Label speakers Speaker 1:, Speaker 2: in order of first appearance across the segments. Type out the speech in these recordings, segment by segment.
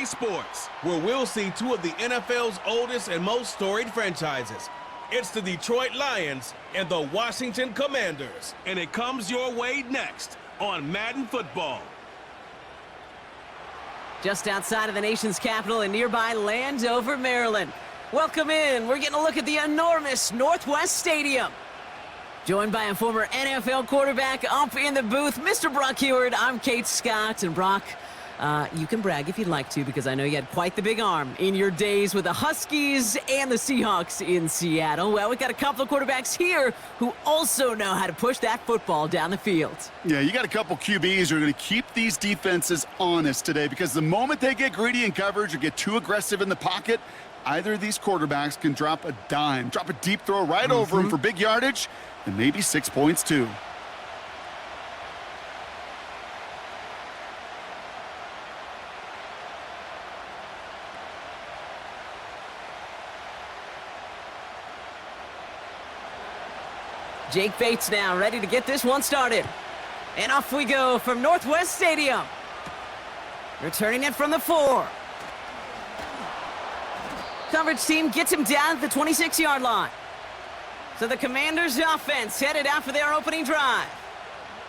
Speaker 1: EA Sports, where we'll see two of the NFL's oldest and most storied franchises. It's the Detroit Lions and the Washington Commanders. And it comes your way next on Madden Football.
Speaker 2: Just outside of the nation's capital in nearby Landover, Maryland. Welcome in. We're getting a look at the enormous Northwest Stadium. Joined by a former NFL quarterback up in the booth, Mr. Brock Heward. I'm Kate Scott, and Brock, you can brag if you'd like to, because I know you had quite the big arm in your days with the Huskies and the Seahawks in Seattle. Well, we've got a couple of quarterbacks here who also know how to push that football down the field.
Speaker 3: Yeah, you got a couple QBs who are going to keep these defenses honest today, because the moment they get greedy in coverage or get too aggressive in the pocket, either of these quarterbacks can drop a dime, drop a deep throw right over him for big yardage, and maybe 6 points too.
Speaker 2: Jake Bates now ready to get this one started. And off we go from Northwest Stadium. Returning it from the 4. Coverage team gets him down at the 26-yard line. So the Commanders' offense headed out for their opening drive.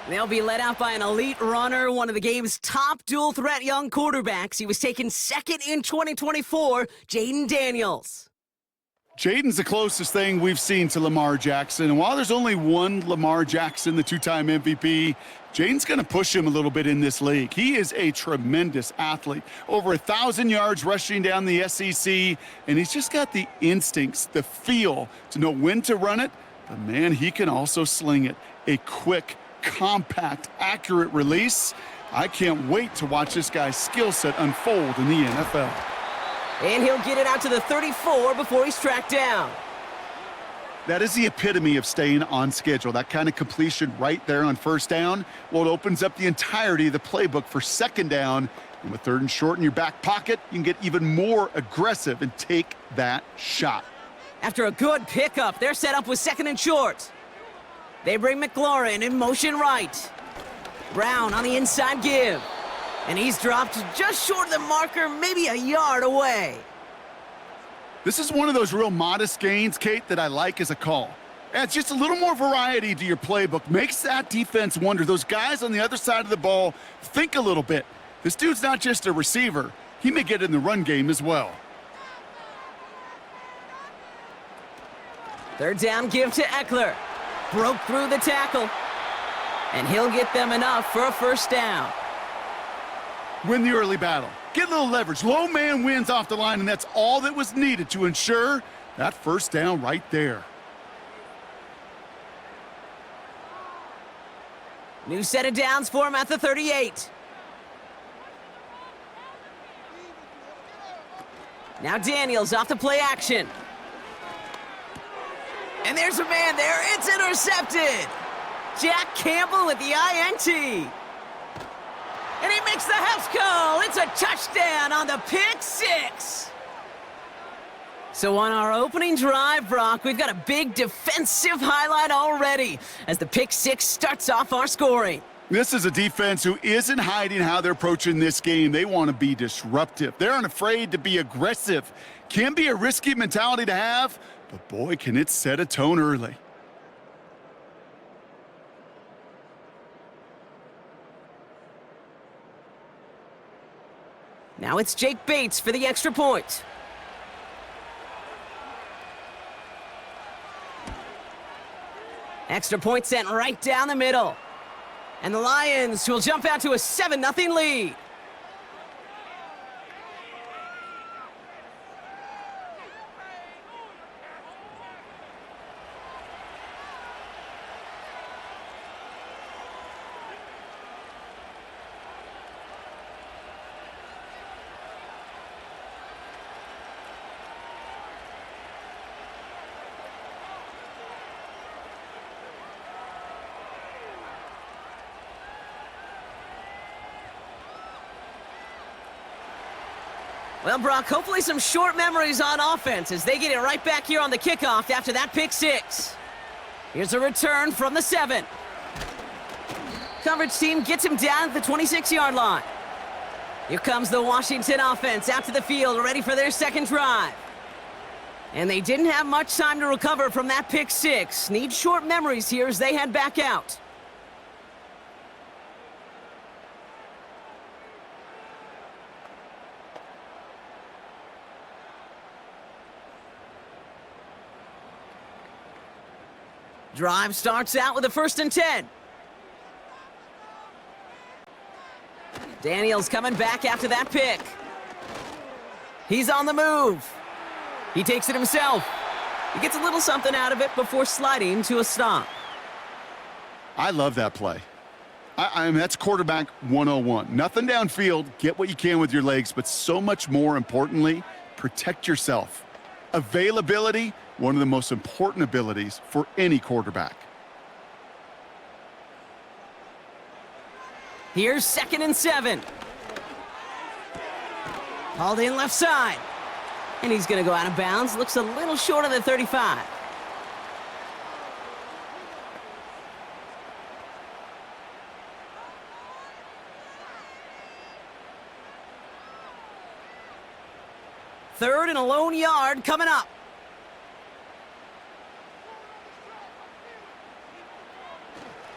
Speaker 2: They'll be led out by an elite runner, one of the game's top dual-threat young quarterbacks. He was taken second in 2024, Jayden Daniels.
Speaker 3: Jaden's the closest thing we've seen to Lamar Jackson. And while there's only one Lamar Jackson, the two-time MVP, Jaden's going to push him a little bit in this league. He is a tremendous athlete. Over 1,000 yards rushing down the SEC, and he's just got the instincts, the feel to know when to run it. But, man, he can also sling it. A quick, compact, accurate release. I can't wait to watch this guy's skill set unfold in the NFL.
Speaker 2: And he'll get it out to the 34 before he's tracked down.
Speaker 3: That is the epitome of staying on schedule. That kind of completion right there on first down. Well, it opens up the entirety of the playbook for second down. And with third and short in your back pocket, you can get even more aggressive and take that shot.
Speaker 2: After a good pickup, they're set up with second and short. They bring McLaurin in motion right. Brown on the inside give. And he's dropped just short of the marker, maybe a yard away.
Speaker 3: This is one of those real modest gains, Kate, that I like as a call. Adds just a little more variety to your playbook. Makes that defense wonder. Those guys on the other side of the ball think a little bit. This dude's not just a receiver. He may get in the run game as well.
Speaker 2: Third down give to Eckler. Broke through the tackle. And he'll get them enough for a first down.
Speaker 3: Win the early battle. Get a little leverage. Low man wins off the line, and that's all that was needed to ensure that first down right there.
Speaker 2: New set of downs for him at the 38. Now Daniels off the play action. And there's a man there. It's intercepted. Jack Campbell with the INT. And he makes the house call. It's a touchdown on the pick six. So on our opening drive, Brock, we've got a big defensive highlight already as the pick six starts off our scoring.
Speaker 3: This is a defense who isn't hiding how they're approaching this game. They want to be disruptive. They're unafraid to be aggressive. Can be a risky mentality to have, but boy, can it set a tone early.
Speaker 2: Now it's Jake Bates for the extra point. Extra point sent right down the middle. And the Lions will jump out to a 7-0 lead. Well, Brock, hopefully some short memories on offense as they get it right back here on the kickoff after that pick six. Here's a return from the 7. Coverage team gets him down at the 26-yard line. Here comes the Washington offense out to the field, ready for their second drive. And they didn't have much time to recover from that pick six. Need short memories here as they head back out. Drive starts out with a 1st and 10. Daniels coming back after that pick. He's on the move. He takes it himself. He gets a little something out of it before sliding to a stop.
Speaker 3: I love that play. I mean, that's quarterback 101. Nothing downfield, get what you can with your legs, but so much more importantly, protect yourself. Availability, one of the most important abilities for any quarterback.
Speaker 2: Here's 2nd and 7. Hauled in left side. And he's going to go out of bounds. Looks a little short of the 35. Third and a lone yard coming up.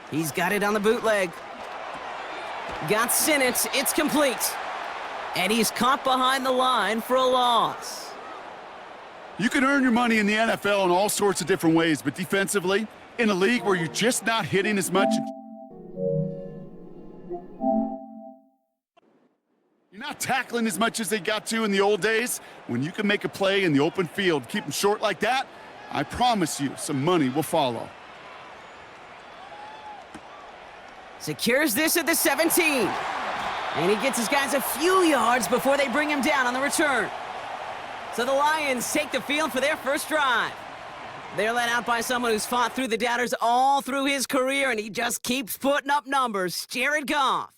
Speaker 2: He's got it on the bootleg. Got Sinnott. It's complete. And he's caught behind the line for a loss.
Speaker 3: You can earn your money in the NFL in all sorts of different ways, but defensively, in a league where you're just not hitting as much, you're not tackling as much as they got to in the old days, when you can make a play in the open field, keep them short like that, I promise you some money will follow.
Speaker 2: Secures this at the 17. And he gets his guys a few yards before they bring him down on the return. So the Lions take the field for their first drive. They're led out by someone who's fought through the doubters all through his career, and he just keeps putting up numbers. Jared Goff.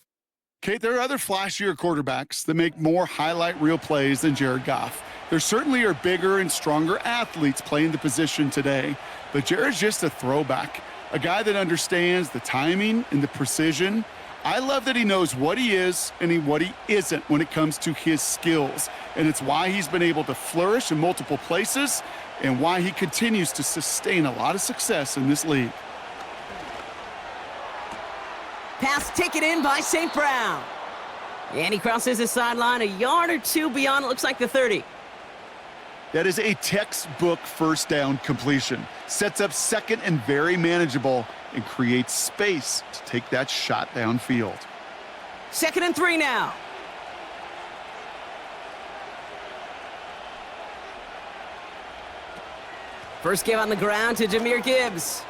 Speaker 3: Kate, there are other flashier quarterbacks that make more highlight reel plays than Jared Goff. There certainly are bigger and stronger athletes playing the position today, but Jared's just a throwback, a guy that understands the timing and the precision. I love that he knows what he is and what he isn't when it comes to his skills, and it's why he's been able to flourish in multiple places and why he continues to sustain a lot of success in this league.
Speaker 2: Pass taken in by St. Brown. And he crosses the sideline a yard or two beyond, it looks like the 30.
Speaker 3: That is a textbook first down completion. Sets up second and very manageable and creates space to take that shot downfield.
Speaker 2: 2nd and 3 now. First give on the ground to Jahmyr Gibbs.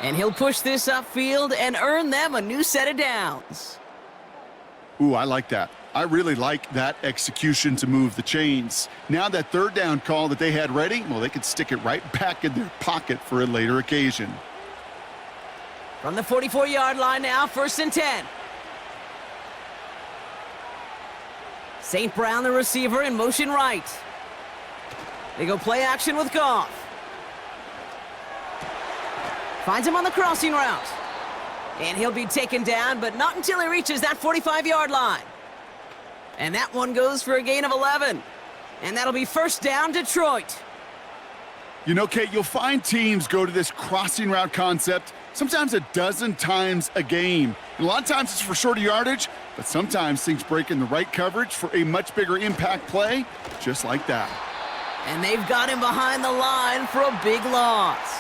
Speaker 2: And he'll push this upfield and earn them a new set of downs.
Speaker 3: Ooh, I like that. I really like that execution to move the chains. Now that third down call that they had ready, well, they could stick it right back in their pocket for a later occasion.
Speaker 2: From the 44-yard line now, 1st and 10. St. Brown, the receiver, in motion right. They go play action with Goff. Finds him on the crossing route. And he'll be taken down, but not until he reaches that 45-yard line. And that one goes for a gain of 11. And that'll be first down, Detroit.
Speaker 3: You know, Kate, you'll find teams go to this crossing route concept sometimes a dozen times a game. And a lot of times it's for shorter yardage, but sometimes things break in the right coverage for a much bigger impact play, just like that.
Speaker 2: And they've got him behind the line for a big loss.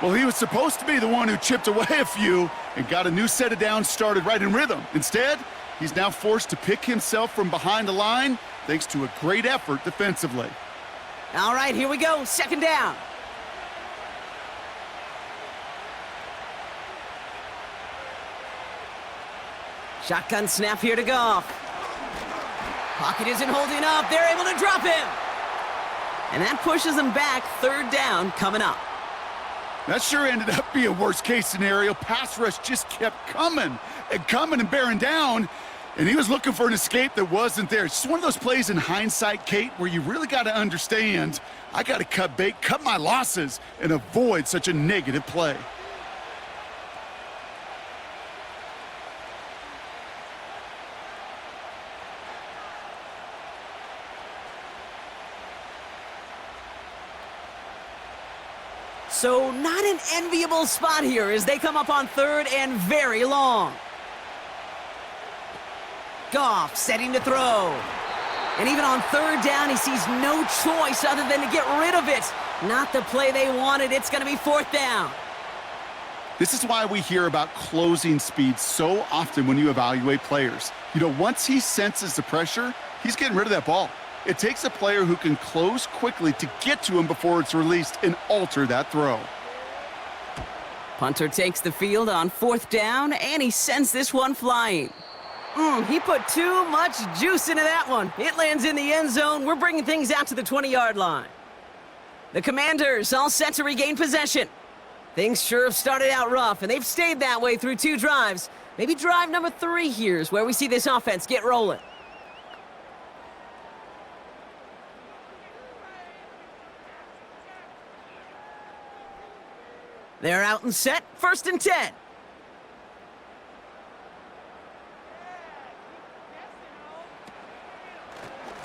Speaker 3: Well, he was supposed to be the one who chipped away a few and got a new set of downs started right in rhythm. Instead, he's now forced to pick himself from behind the line thanks to a great effort defensively.
Speaker 2: All right, here we go. 2nd down. Shotgun snap here to Goff. Pocket isn't holding up. They're able to drop him. And that pushes them back. 3rd down coming up.
Speaker 3: That sure ended up being a worst-case scenario. Pass rush just kept coming and bearing down, and he was looking for an escape that wasn't there. It's just one of those plays in hindsight, Kate, where you really got to understand, I got to cut bait, cut my losses, and avoid such a negative play.
Speaker 2: So not an enviable spot here as they come up on third and very long. Goff setting to throw. And even on third down, he sees no choice other than to get rid of it. Not the play they wanted. It's going to be fourth down.
Speaker 3: This is why we hear about closing speed so often when you evaluate players. You know, once he senses the pressure, he's getting rid of that ball. It takes a player who can close quickly to get to him before it's released and alter that throw.
Speaker 2: Punter takes the field on fourth down, and he sends this one flying. He put too much juice into that one. It lands in the end zone. We're bringing things out to the 20-yard line. The Commanders all set to regain possession. Things sure have started out rough, and they've stayed that way through 2 drives. Maybe drive number 3 here is where we see this offense get rolling. They're out and set, 1st and 10.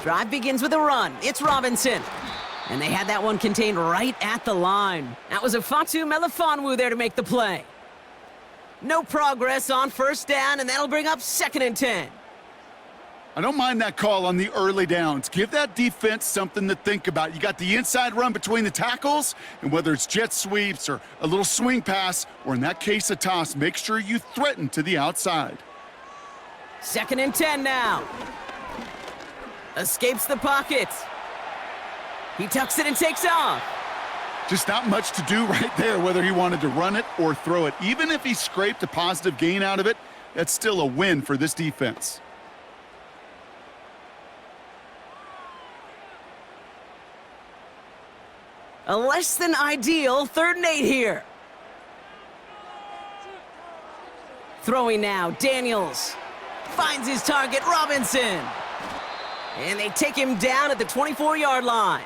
Speaker 2: Drive begins with a run. It's Robinson. And they had that one contained right at the line. That was a Fatu Melifonwu there to make the play. No progress on 1st down, and that'll bring up 2nd and 10.
Speaker 3: I don't mind that call on the early downs. Give that defense something to think about. You got the inside run between the tackles, and whether it's jet sweeps or a little swing pass, or in that case a toss, make sure you threaten to the outside.
Speaker 2: 2nd and 10 now. Escapes the pocket. He tucks it and takes off.
Speaker 3: Just not much to do right there, whether he wanted to run it or throw it. Even if he scraped a positive gain out of it, that's still a win for this defense.
Speaker 2: A less than ideal 3rd and 8 here. Throwing now, Daniels. Finds his target, Robinson. And they take him down at the 24-yard line.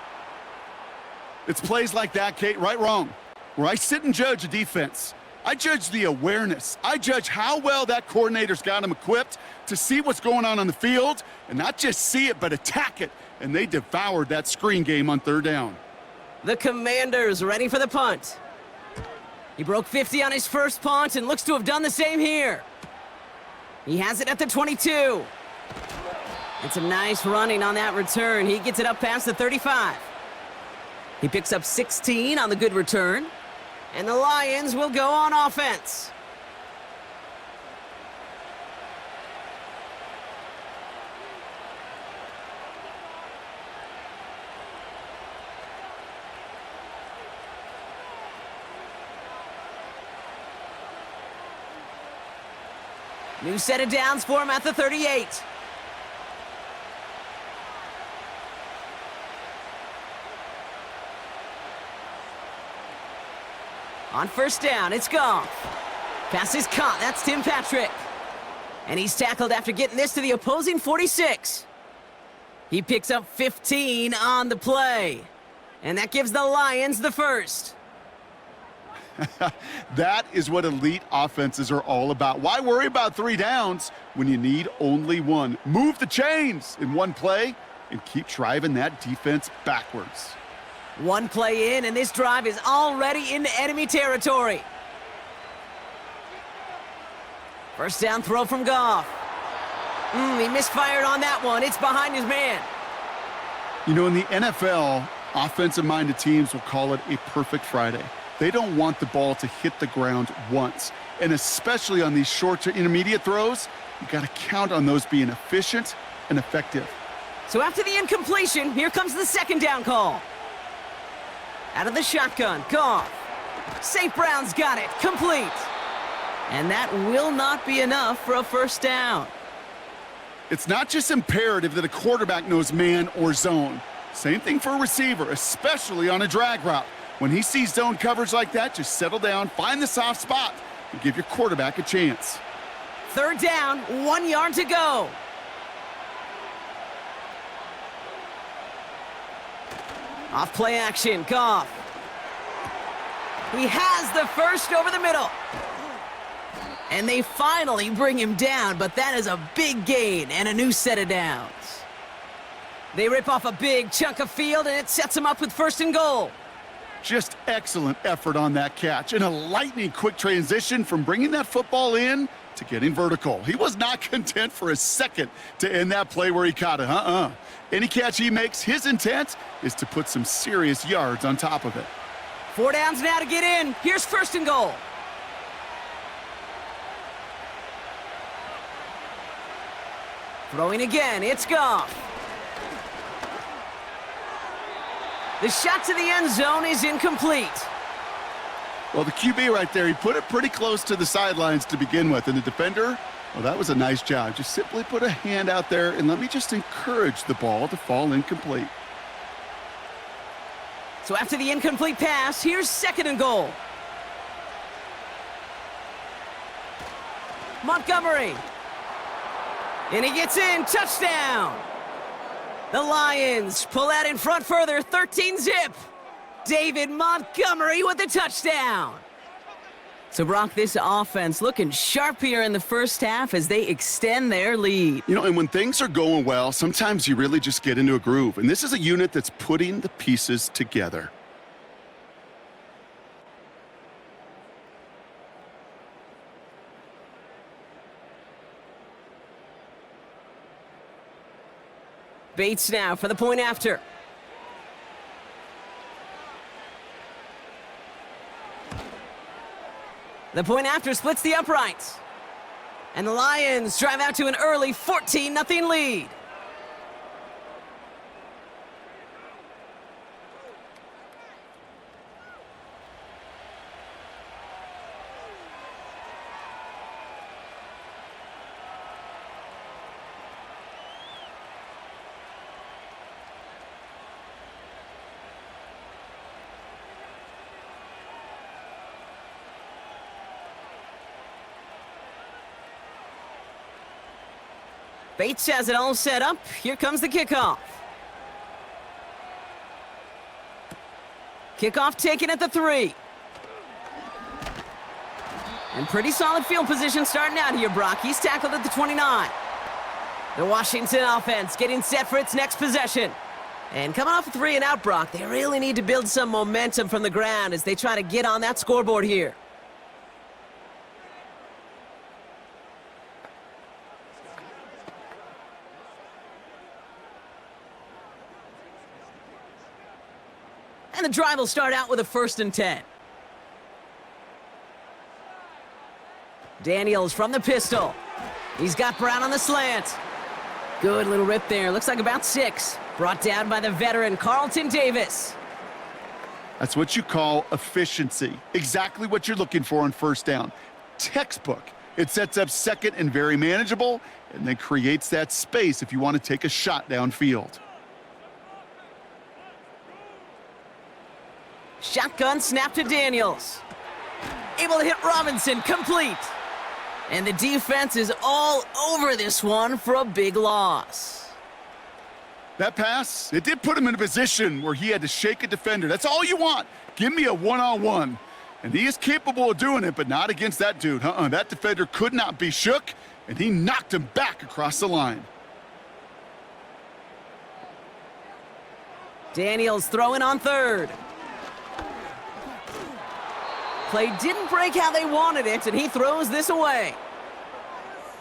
Speaker 3: It's plays like that, Kate, right, wrong, where I sit and judge a defense. I judge the awareness. I judge how well that coordinator's got him equipped to see what's going on the field, and not just see it, but attack it. And they devoured that screen game on 3rd down.
Speaker 2: The Commanders ready for the punt. He broke 50 on his first punt and looks to have done the same here. He has it at the 22. And some nice running on that return. He gets it up past the 35. He picks up 16 on the good return. And the Lions will go on offense. New set of downs for him at the 38. On 1st down, it's Goff. Pass is caught. That's Tim Patrick. And he's tackled after getting this to the opposing 46. He picks up 15 on the play. And that gives the Lions the first.
Speaker 3: That is what elite offenses are all about. Why worry about 3 downs when you need only 1? Move the chains in one play and keep driving that defense backwards.
Speaker 2: 1 play in, and this drive is already into enemy territory. 1st down throw from Goff. He misfired on that one. It's behind his man.
Speaker 3: You know, in the NFL, offensive-minded teams will call it a perfect Friday. They don't want the ball to hit the ground once. And especially on these short to intermediate throws, you got to count on those being efficient and effective.
Speaker 2: So after the incompletion, here comes the 2nd down call. Out of the shotgun, Goff. St. Brown's got it, complete. And that will not be enough for a 1st down.
Speaker 3: It's not just imperative that a quarterback knows man or zone. Same thing for a receiver, especially on a drag route. When he sees zone coverage like that, just settle down, find the soft spot, and give your quarterback a chance.
Speaker 2: 3rd down, 1 yard to go. Off play action, Goff. He has the first over the middle. And they finally bring him down, but that is a big gain and a new set of downs. They rip off a big chunk of field, and it sets them up with 1st and goal.
Speaker 3: Just excellent effort on that catch, and a lightning quick transition from bringing that football in to getting vertical. He was not content for a second to end that play where he caught it. Any catch he makes, his intent is to put some serious yards on top of it.
Speaker 2: 4 downs now to get in. Here's 1st and goal. Throwing again, it's Goff. The shot to the end zone is incomplete.
Speaker 3: Well, the QB right there, he put it pretty close to the sidelines to begin with. And the defender, well, that was a nice job. Just simply put a hand out there and let me just encourage the ball to fall incomplete.
Speaker 2: So after the incomplete pass, here's 2nd and goal. Montgomery. And he gets in, touchdown. The Lions pull out in front further, 13-zip. David Montgomery with the touchdown. So, Brock, this offense looking sharp here in the first half as they extend their lead.
Speaker 3: You know, and when things are going well, sometimes you really just get into a groove. And this is a unit that's putting the pieces together.
Speaker 2: Bates now for the point after. The point after splits the uprights. And the Lions drive out to an early 14-0 lead. Bates has it all set up. Here comes the kickoff. Kickoff taken at the 3. And pretty solid field position starting out here, Brock. He's tackled at the 29. The Washington offense getting set for its next possession. And coming off a 3 and out, Brock, they really need to build some momentum from the ground as they try to get on that scoreboard here. And the drive will start out with a 1st and 10. Daniels from the pistol. He's got Brown on the slant. Good little rip there. Looks like about 6. Brought down by the veteran Carlton Davis.
Speaker 3: That's what you call efficiency. Exactly what you're looking for on 1st down. Textbook. It sets up 2nd and very manageable, and then creates that space if you want to take a shot downfield.
Speaker 2: Shotgun snap to Daniels. Able to hit Robinson, complete. And the defense is all over this one for a big loss.
Speaker 3: That pass, it did put him in a position where he had to shake a defender. That's all you want. Give me a one-on-one. And he is capable of doing it, but not against that dude. That defender could not be shook, and he knocked him back across the line.
Speaker 2: Daniels throwing on 3rd. Play didn't break how they wanted it, and he throws this away.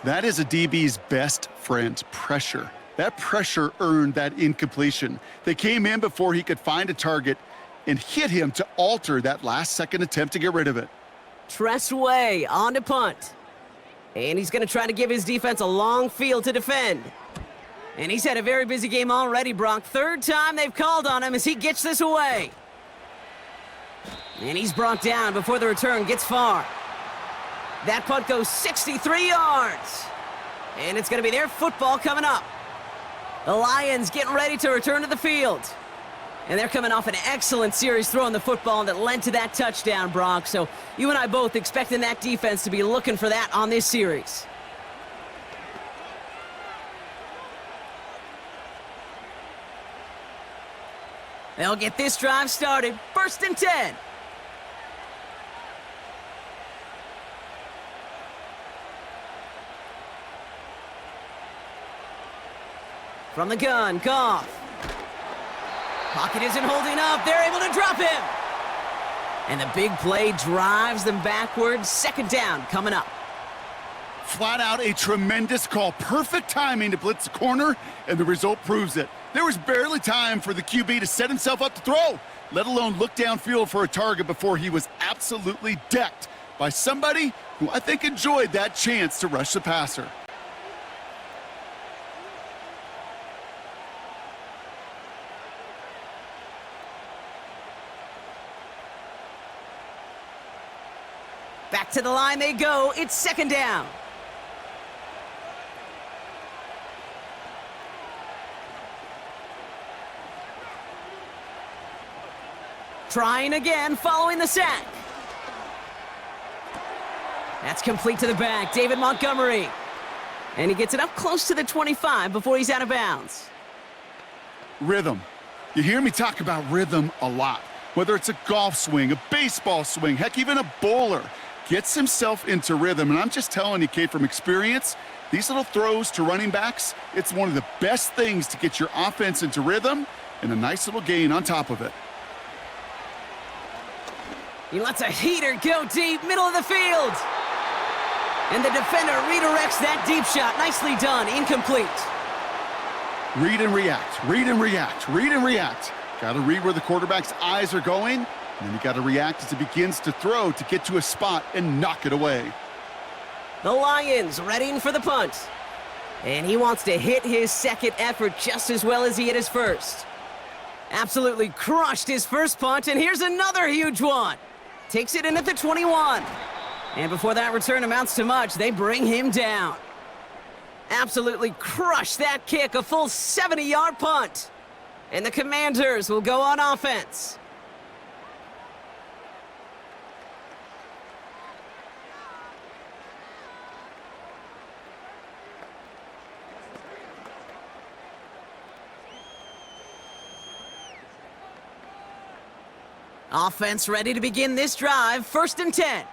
Speaker 3: That is a DB's best friend, pressure. That pressure earned that incompletion. They came in before he could find a target and hit him to alter that last-second attempt to get rid of it.
Speaker 2: Tress way on to punt. And he's going to try to give his defense a long field to defend. And he's had a very busy game already, Brock. 3rd time they've called on him as he gets this away. And he's brought down before the return gets far. That punt goes 63 yards. And it's going to be their football coming up. The Lions getting ready to return to the field. And they're coming off an excellent series throwing the football that led to that touchdown, Brock. So you and I both expecting that defense to be looking for that on this series. They'll get this drive started. 1st and 10. From the gun, Goff. Pocket isn't holding up. They're able to drop him. And the big play drives them backwards. Second down coming up.
Speaker 3: Flat out a tremendous call. Perfect timing to blitz the corner, and the result proves it. There was barely time for the QB to set himself up to throw, let alone look downfield for a target before he was absolutely decked by somebody who I think enjoyed that chance to rush the passer.
Speaker 2: Back to the line they go. It's second down. Trying again, following the sack. That's complete to the back, David Montgomery. And he gets it up close to the 25 before he's out of bounds.
Speaker 3: Rhythm. You hear me talk about rhythm a lot. Whether it's a golf swing, a baseball swing, heck, even a bowler gets himself into rhythm. And I'm just telling you, Kate, from experience, these little throws to running backs, it's one of the best things to get your offense into rhythm and a nice little gain on top of it.
Speaker 2: He lets a heater go deep, middle of the field. And the defender redirects that deep shot. Nicely done, incomplete.
Speaker 3: Read and react, read and react, read and react. Got to read where the quarterback's eyes are going, and then you got to react as he begins to throw to get to a spot and knock it away.
Speaker 2: The Lions readying for the punt. And he wants to hit his second effort just as well as he hit his first. Absolutely crushed his first punt, and here's another huge one. Takes it in at the 21. And before that return amounts to much, they bring him down. Absolutely crushed that kick, a full 70-yard punt. And the Commanders will go on offense. Offense ready to begin this drive. First and 10.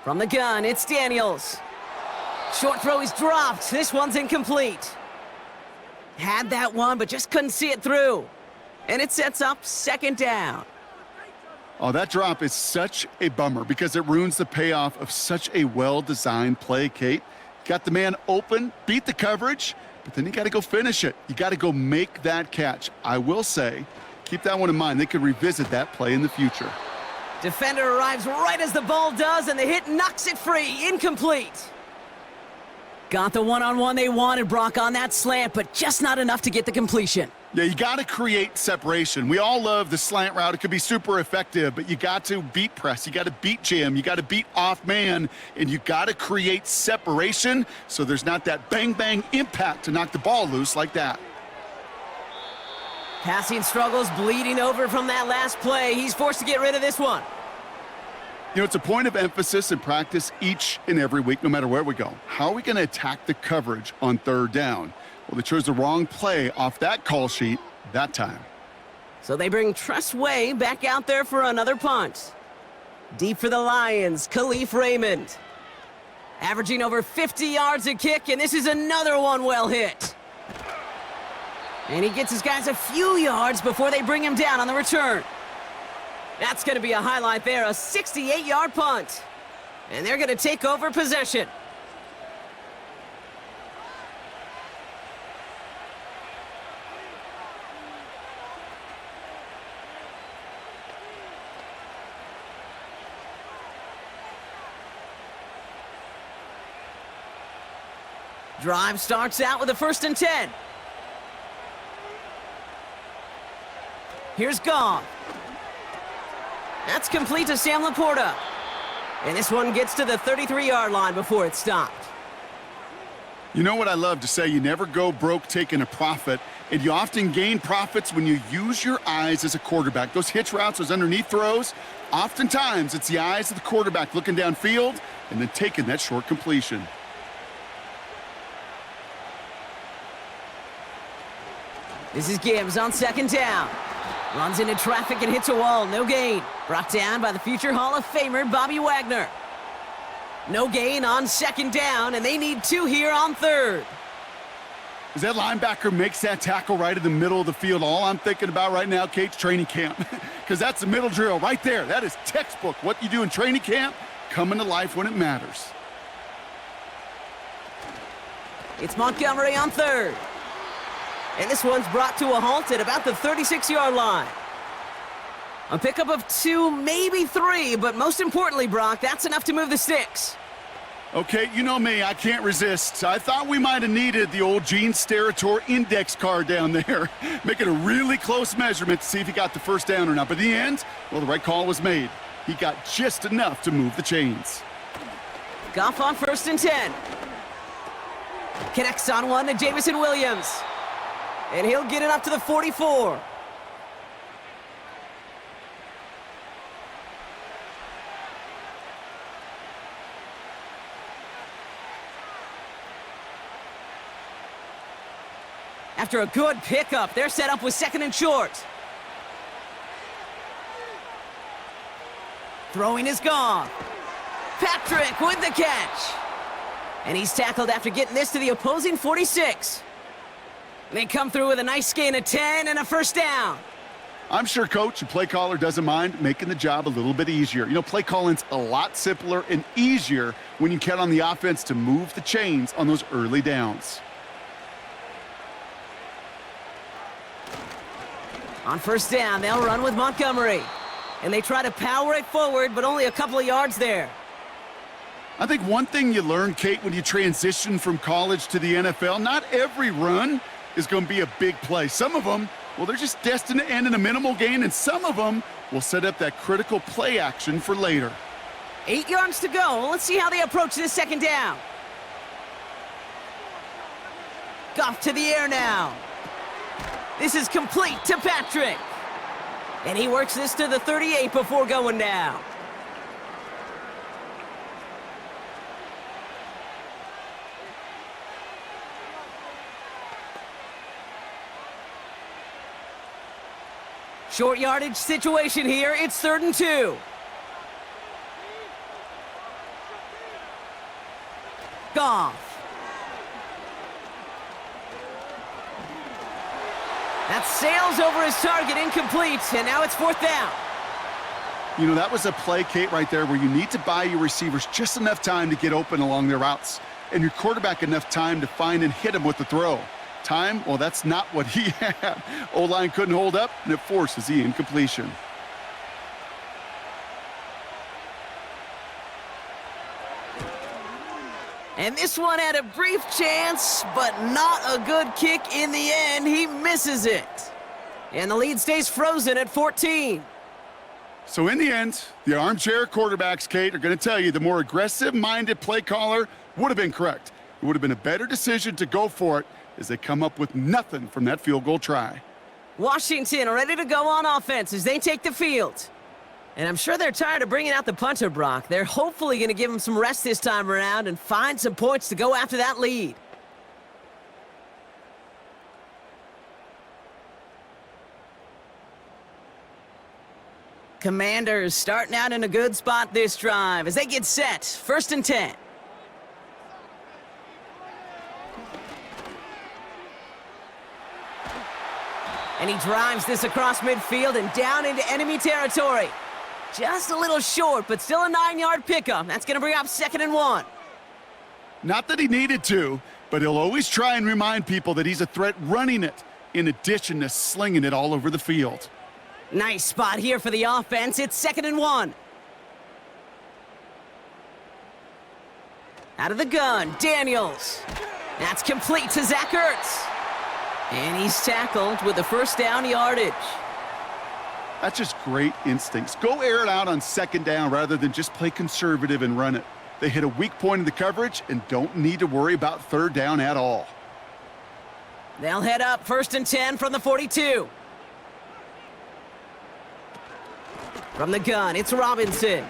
Speaker 2: From the gun, it's Daniels. Short throw is dropped. This one's incomplete. Had that one, but just couldn't see it through. And it sets up second down.
Speaker 3: Oh, that drop is such a bummer because it ruins the payoff of such a well-designed play, Kate. Got the man open, beat the coverage, but then you got to go finish it. You got to go make that catch. I will say, keep that one in mind. They could revisit that play in the future.
Speaker 2: Defender arrives right as the ball does, and the hit knocks it free. Incomplete. Got the one-on-one they wanted, Brock, on that slant, but just not enough to get the completion.
Speaker 3: Yeah, you got to create separation. We all love the slant route. It could be super effective, but you got to beat press. You got to beat jam. You got to beat off man, and you got to create separation so there's not that bang-bang impact to knock the ball loose like that.
Speaker 2: Passing struggles bleeding over from that last play. He's forced to get rid of this one.
Speaker 3: You know, it's a point of emphasis in practice each and every week, no matter where we go. How are we going to attack the coverage on third down? Well, they chose the wrong play off that call sheet that time.
Speaker 2: So they bring Tress Way back out there for another punt. Deep for the Lions, Khalif Raymond. Averaging over 50 yards a kick, and this is another one well hit. And he gets his guys a few yards before they bring him down on the return. That's going to be a highlight there, a 68-yard punt. And they're going to take over possession. Drive starts out with a 1st and 10. Here's Goff. That's complete to Sam Laporta. And this one gets to the 33-yard line before it's stopped.
Speaker 3: You know what I love to say? You never go broke taking a profit, and you often gain profits when you use your eyes as a quarterback. Those hitch routes, those underneath throws, oftentimes it's the eyes of the quarterback looking downfield and then taking that short completion.
Speaker 2: This is Gibbs on 2nd down. Runs into traffic and hits a wall. No gain. Brought down by the future Hall of Famer, Bobby Wagner. No gain on 2nd down, and they need 2 here on 3rd.
Speaker 3: As that linebacker makes that tackle right in the middle of the field, all I'm thinking about right now, Kate's training camp. Because that's the middle drill right there. That is textbook. What you do in training camp, coming to life when it matters.
Speaker 2: It's Montgomery on third. And this one's brought to a halt at about the 36-yard line. A pickup of 2, maybe 3, but most importantly, Brock, that's enough to move the sticks.
Speaker 3: Okay, you know me, I can't resist. I thought we might have needed the old Gene Steratore index card down there, making a really close measurement to see if he got the first down or not. But in the end, well, the right call was made. He got just enough to move the chains.
Speaker 2: Goff on 1st and 10. Connects on one to Jamison Williams. And he'll get it up to the 44. After a good pickup, they're set up with 2nd and short. Throwing is gone. Patrick with the catch. And he's tackled after getting this to the opposing 46. They come through with a nice gain of 10 and a first down.
Speaker 3: I'm sure coach and play caller doesn't mind making the job a little bit easier. You know, play calling's a lot simpler and easier when you count on the offense to move the chains on those early downs.
Speaker 2: On 1st down, they'll run with Montgomery. And they try to power it forward, but only a couple of yards there.
Speaker 3: I think one thing you learn, Kate, when you transition from college to the NFL, not every run is going to be a big play. Some of them, well, they're just destined to end in a minimal gain, and some of them will set up that critical play action for later.
Speaker 2: 8 yards to go. Let's see how they approach this 2nd down. Goff to the air now. This is complete to Patrick. And he works this to the 38 before going down. Short yardage situation here. It's 3rd and 2. Goff. That sails over his target, incomplete, and now it's 4th down.
Speaker 3: You know, that was a play, Kate, right there where you need to buy your receivers just enough time to get open along their routes, and your quarterback enough time to find and hit him with the throw. Time, well, that's not what he had. O-line couldn't hold up, and it forces the incompletion.
Speaker 2: And this one had a brief chance, but not a good kick in the end. He misses it. And the lead stays frozen at 14.
Speaker 3: So in the end, the armchair quarterbacks, Kate, are going to tell you the more aggressive-minded play caller would have been correct. It would have been a better decision to go for it as they come up with nothing from that field goal try.
Speaker 2: Washington ready to go on offense as they take the field. And I'm sure they're tired of bringing out the punter, Brock. They're hopefully going to give him some rest this time around and find some points to go after that lead. Commanders starting out in a good spot this drive as they get set. 1st and 10. And he drives this across midfield and down into enemy territory. Just a little short, but still a 9-yard pickup. That's going to bring up 2nd and 1.
Speaker 3: Not that he needed to, but he'll always try and remind people that he's a threat running it, in addition to slinging it all over the field.
Speaker 2: Nice spot here for the offense. It's 2nd and 1. Out of the gun, Daniels. That's complete to Zach Ertz. And he's tackled with the first down yardage.
Speaker 3: That's just great instincts. Go air it out on 2nd down rather than just play conservative and run it. They hit a weak point in the coverage and don't need to worry about 3rd down at all.
Speaker 2: They'll head up 1st and 10 from the 42. From the gun, it's Robinson.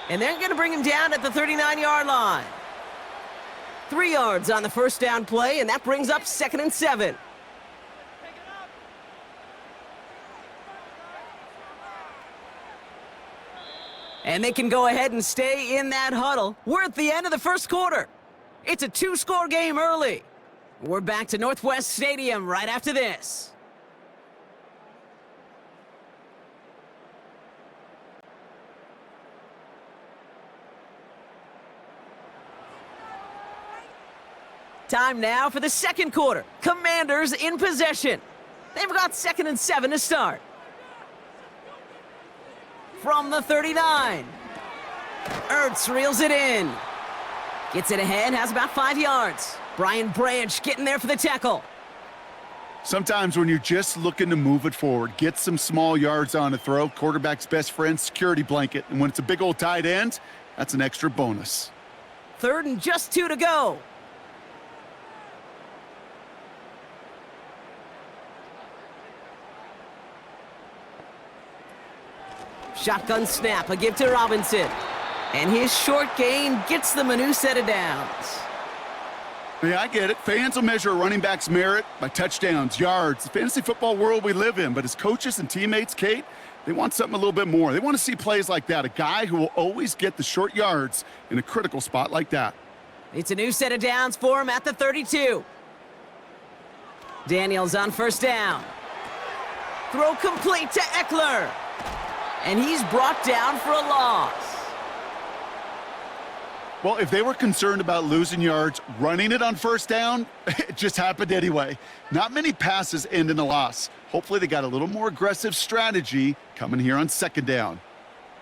Speaker 2: And they're going to bring him down at the 39-yard line. 3 yards on the first down play, and that brings up 2nd and 7. And they can go ahead and stay in that huddle. We're at the end of the first quarter. It's a 2-score game early. We're back to Northwest Stadium right after this. Time now for the second quarter. Commanders in possession. They've got 2nd and 7 to start. From the 39. Ertz reels it in. Gets it ahead, has about 5 yards. Brian Branch getting there for the tackle.
Speaker 3: Sometimes when you're just looking to move it forward, get some small yards on a throw, quarterback's best friend, security blanket. And when it's a big old tight end, that's an extra bonus.
Speaker 2: 3rd and just 2 to go. Shotgun snap, a give to Robinson. And his short gain gets them a new set of downs.
Speaker 3: Yeah, I get it. Fans will measure a running back's merit by touchdowns, yards, the fantasy football world we live in. But as coaches and teammates, Kate, they want something a little bit more. They want to see plays like that, a guy who will always get the short yards in a critical spot like that.
Speaker 2: It's a new set of downs for him at the 32. Daniels on 1st down. Throw complete to Eckler. And he's brought down for a loss.
Speaker 3: Well, if they were concerned about losing yards, running it on 1st down, it just happened anyway. Not many passes end in a loss. Hopefully they got a little more aggressive strategy coming here on 2nd down.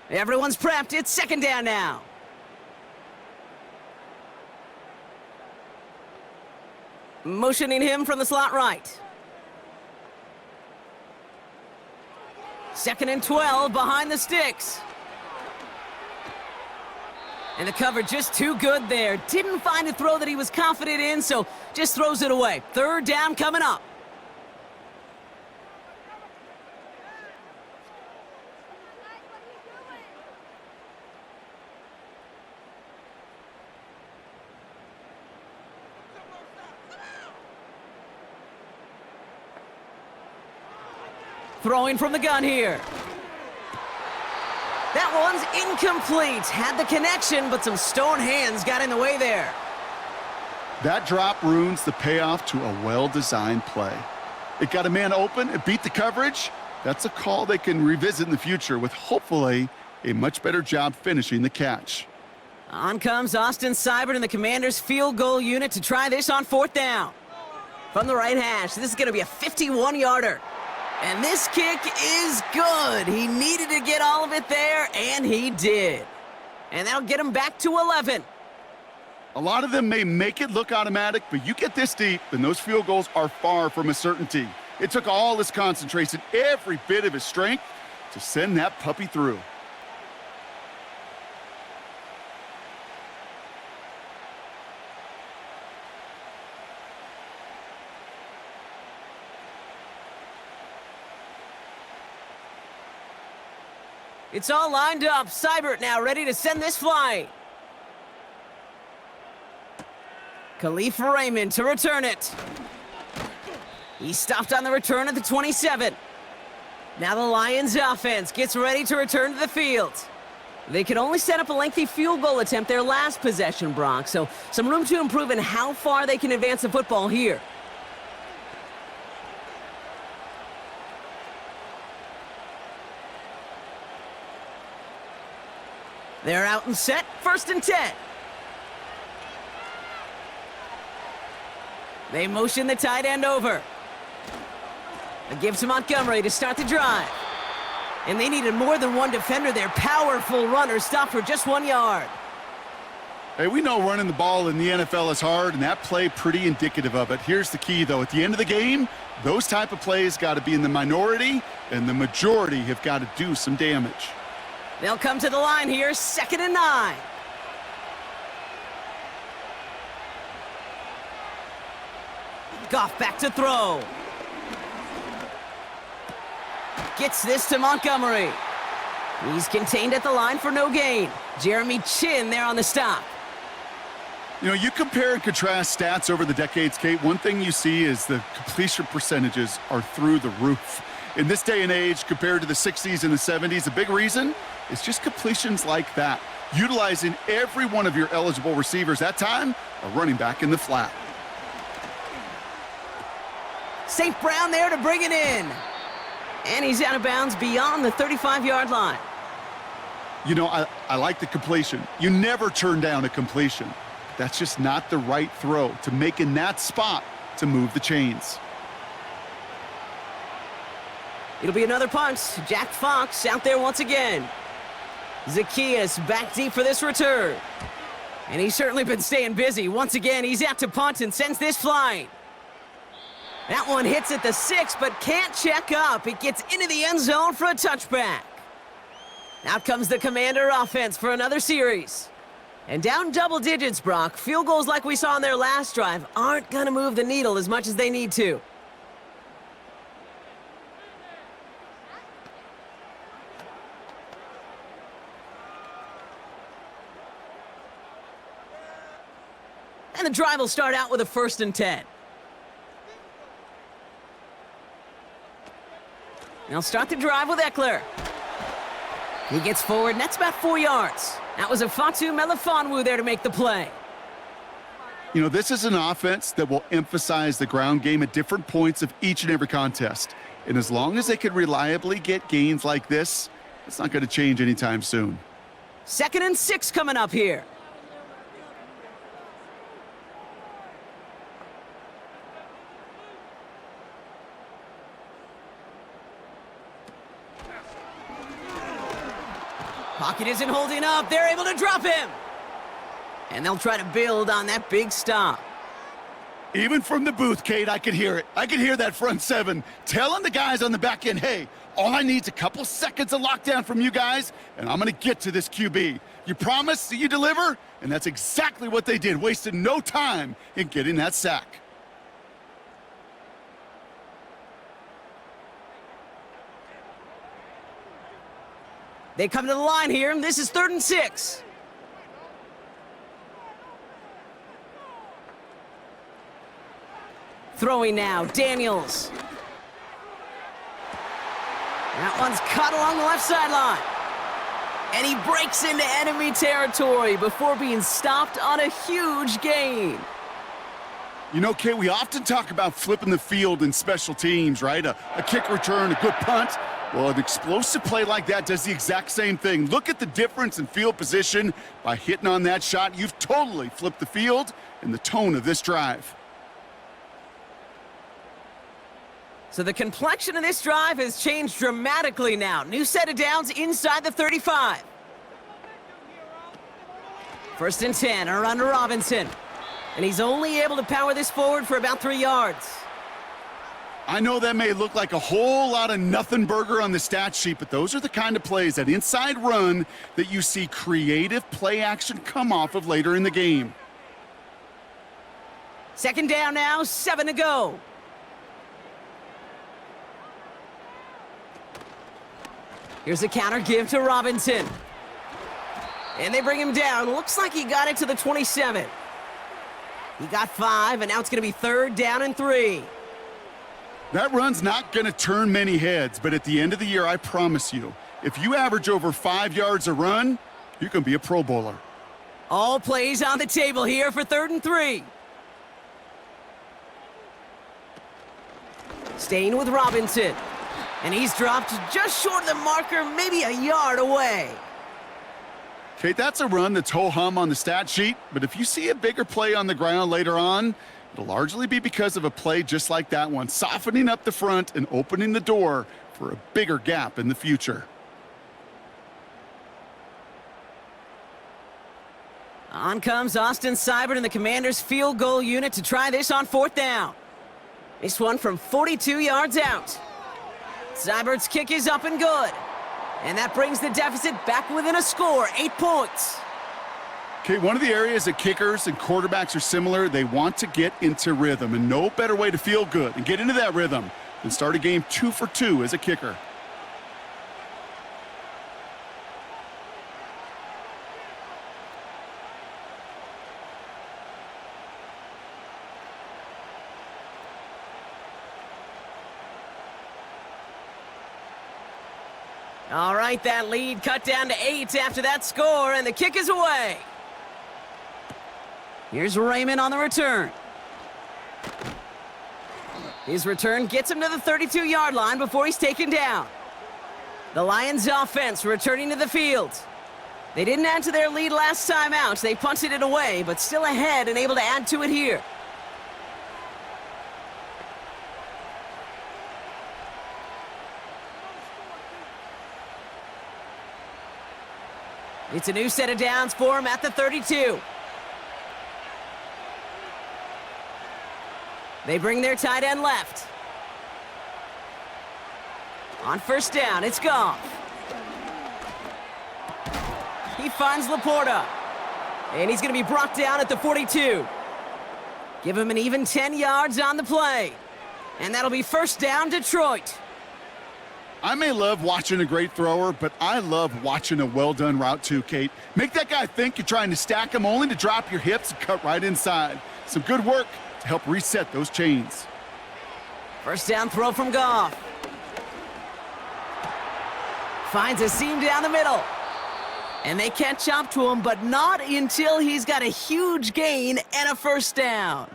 Speaker 2: Everyone's prepped. It's 2nd down now. Motioning him from the slot right. 2nd and 12 behind the sticks. And the cover just too good there. Didn't find a throw that he was confident in, so just throws it away. 3rd down coming up. Throwing from the gun here. That one's incomplete. Had the connection, but some stone hands got in the way there.
Speaker 3: That drop ruins the payoff to a well-designed play. It got a man open, it beat the coverage. That's a call they can revisit in the future with hopefully a much better job finishing the catch.
Speaker 2: On comes Austin Seibert and the Commanders' field goal unit to try this on 4th down. From the right hash, this is going to be a 51-yarder. And this kick is good. He needed to get all of it there, and he did. And that'll get him back to 11.
Speaker 3: A lot of them may make it look automatic, but you get this deep, and those field goals are far from a certainty. It took all his concentration, every bit of his strength, to send that puppy through.
Speaker 2: It's all lined up. Seibert now ready to send this flying. Khalif Raymond to return it. He stopped on the return at the 27. Now the Lions offense gets ready to return to the field. They could only set up a lengthy field goal attempt their last possession, Brock, so some room to improve in how far they can advance the football here. They're out and set, 1st and 10. They motion the tight end over. A give to Montgomery to start the drive. And they needed more than one defender. Their powerful runner stopped for just 1 yard.
Speaker 3: Hey, we know running the ball in the NFL is hard, and that play pretty indicative of it. Here's the key, though. At the end of the game, those type of plays got to be in the minority, and the majority have got to do some damage.
Speaker 2: They'll come to the line here, 2nd and 9. Goff back to throw. Gets this to Montgomery. He's contained at the line for no gain. Jeremy Chin there on the stop.
Speaker 3: You know, you compare and contrast stats over the decades, Kate. One thing you see is the completion percentages are through the roof. In this day and age, compared to the 60s and the 70s, a big reason is just completions like that. Utilizing every one of your eligible receivers. That time, a running back in the flat.
Speaker 2: St. Brown there to bring it in. And he's out of bounds beyond the 35-yard line.
Speaker 3: You know, I like the completion. You never turn down a completion. That's just not the right throw to make in that spot to move the chains.
Speaker 2: It'll be another punt. Jack Fox out there once again. Zacchaeus back deep for this return. And he's certainly been staying busy. Once again, he's out to punt and sends this flying. That one hits at the 6, but can't check up. It gets into the end zone for a touchback. Out comes the Commander offense for another series. And down double digits, Brock. Field goals like we saw on their last drive aren't going to move the needle as much as they need to. And the drive will start out with a 1st and 10. They'll start the drive with Eckler. He gets forward, and that's about 4 yards. That was a Fatu Melifonwu there to make the play.
Speaker 3: You know, this is an offense that will emphasize the ground game at different points of each and every contest. And as long as they can reliably get gains like this, it's not going to change anytime soon.
Speaker 2: 2nd and 6 coming up here. Pocket isn't holding up. They're able to drop him. And they'll try to build on that big stop.
Speaker 3: Even from the booth, Kate, I could hear it. I could hear that front 7 telling the guys on the back end, hey, all I need is a couple seconds of lockdown from you guys, and I'm going to get to this QB. You promise that you deliver? And that's exactly what they did, wasted no time in getting that sack.
Speaker 2: They come to the line here, and this is 3rd and 6. Throwing now, Daniels. That one's cut along the left sideline. And he breaks into enemy territory before being stopped on a huge gain.
Speaker 3: You know, Kate, we often talk about flipping the field in special teams, right? A kick return, a good punt. Well, an explosive play like that does the exact same thing. Look at the difference in field position. By hitting on that shot, you've totally flipped the field and the tone of this drive.
Speaker 2: So the complexion of this drive has changed dramatically now. New set of downs inside the 35. 1st and 10, are under Robinson. And he's only able to power this forward for about 3 yards.
Speaker 3: I know that may look like a whole lot of nothing burger on the stat sheet, but those are the kind of plays, that inside run, that you see creative play action come off of later in the game.
Speaker 2: 2nd down now, 7 to go. Here's a counter give to Robinson. And they bring him down. Looks like he got it to the 27. He got 5, and now it's going to be 3rd down and 3.
Speaker 3: That run's not going to turn many heads, but at the end of the year, I promise you, if you average over 5 yards a run, you can be a Pro Bowler.
Speaker 2: All plays on the table here for 3rd and 3. Staying with Robinson. And he's dropped just short of the marker, maybe a yard away.
Speaker 3: Kate, that's a run that's ho-hum on the stat sheet, but if you see a bigger play on the ground later on, it'll largely be because of a play just like that one, softening up the front and opening the door for a bigger gap in the future.
Speaker 2: On comes Austin Seibert and the Commanders' field goal unit to try this on 4th down. This one from 42 yards out. Seibert's kick is up and good. And that brings the deficit back within a score, 8 points.
Speaker 3: Okay, one of the areas that kickers and quarterbacks are similar, they want to get into rhythm, and no better way to feel good and get into that rhythm than start a game 2 for 2 as a kicker.
Speaker 2: All right, that lead cut down to 8 after that score, and the kick is away. Here's Raymond on the return. His return gets him to the 32-yard line before he's taken down. The Lions offense returning to the field. They didn't add to their lead last time out. They punted it away, but still ahead and able to add to it here. It's a new set of downs for him at the 32. They bring their tight end left. On first down, it's Goff. He finds Laporta. And he's going to be brought down at the 42. Give him an even 10 yards on the play. And that'll be first down, Detroit.
Speaker 3: I may love watching a great thrower, but I love watching a well-done route too, Kate. Make that guy think you're trying to stack him only to drop your hips and cut right inside. Some good work to help reset those chains.
Speaker 2: First down throw from Goff. Finds a seam down the middle. And they catch up to him, but not until he's got a huge gain and a first down.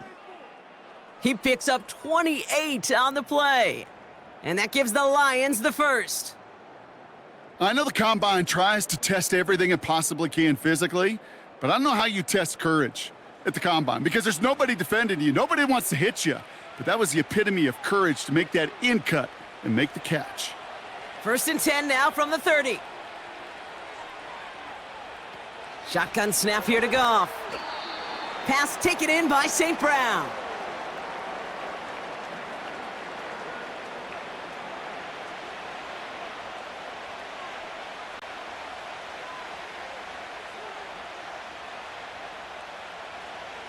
Speaker 2: He picks up 28 on the play. And that gives the Lions the first.
Speaker 3: I know the Combine tries to test everything it possibly can physically, but I don't know how you test courage at the Combine because there's nobody defending you. Nobody wants to hit you. But that was the epitome of courage to make that in cut and make the catch.
Speaker 2: First and 10 now from the 30. Shotgun snap here to Goff. Pass taken in by St. Brown.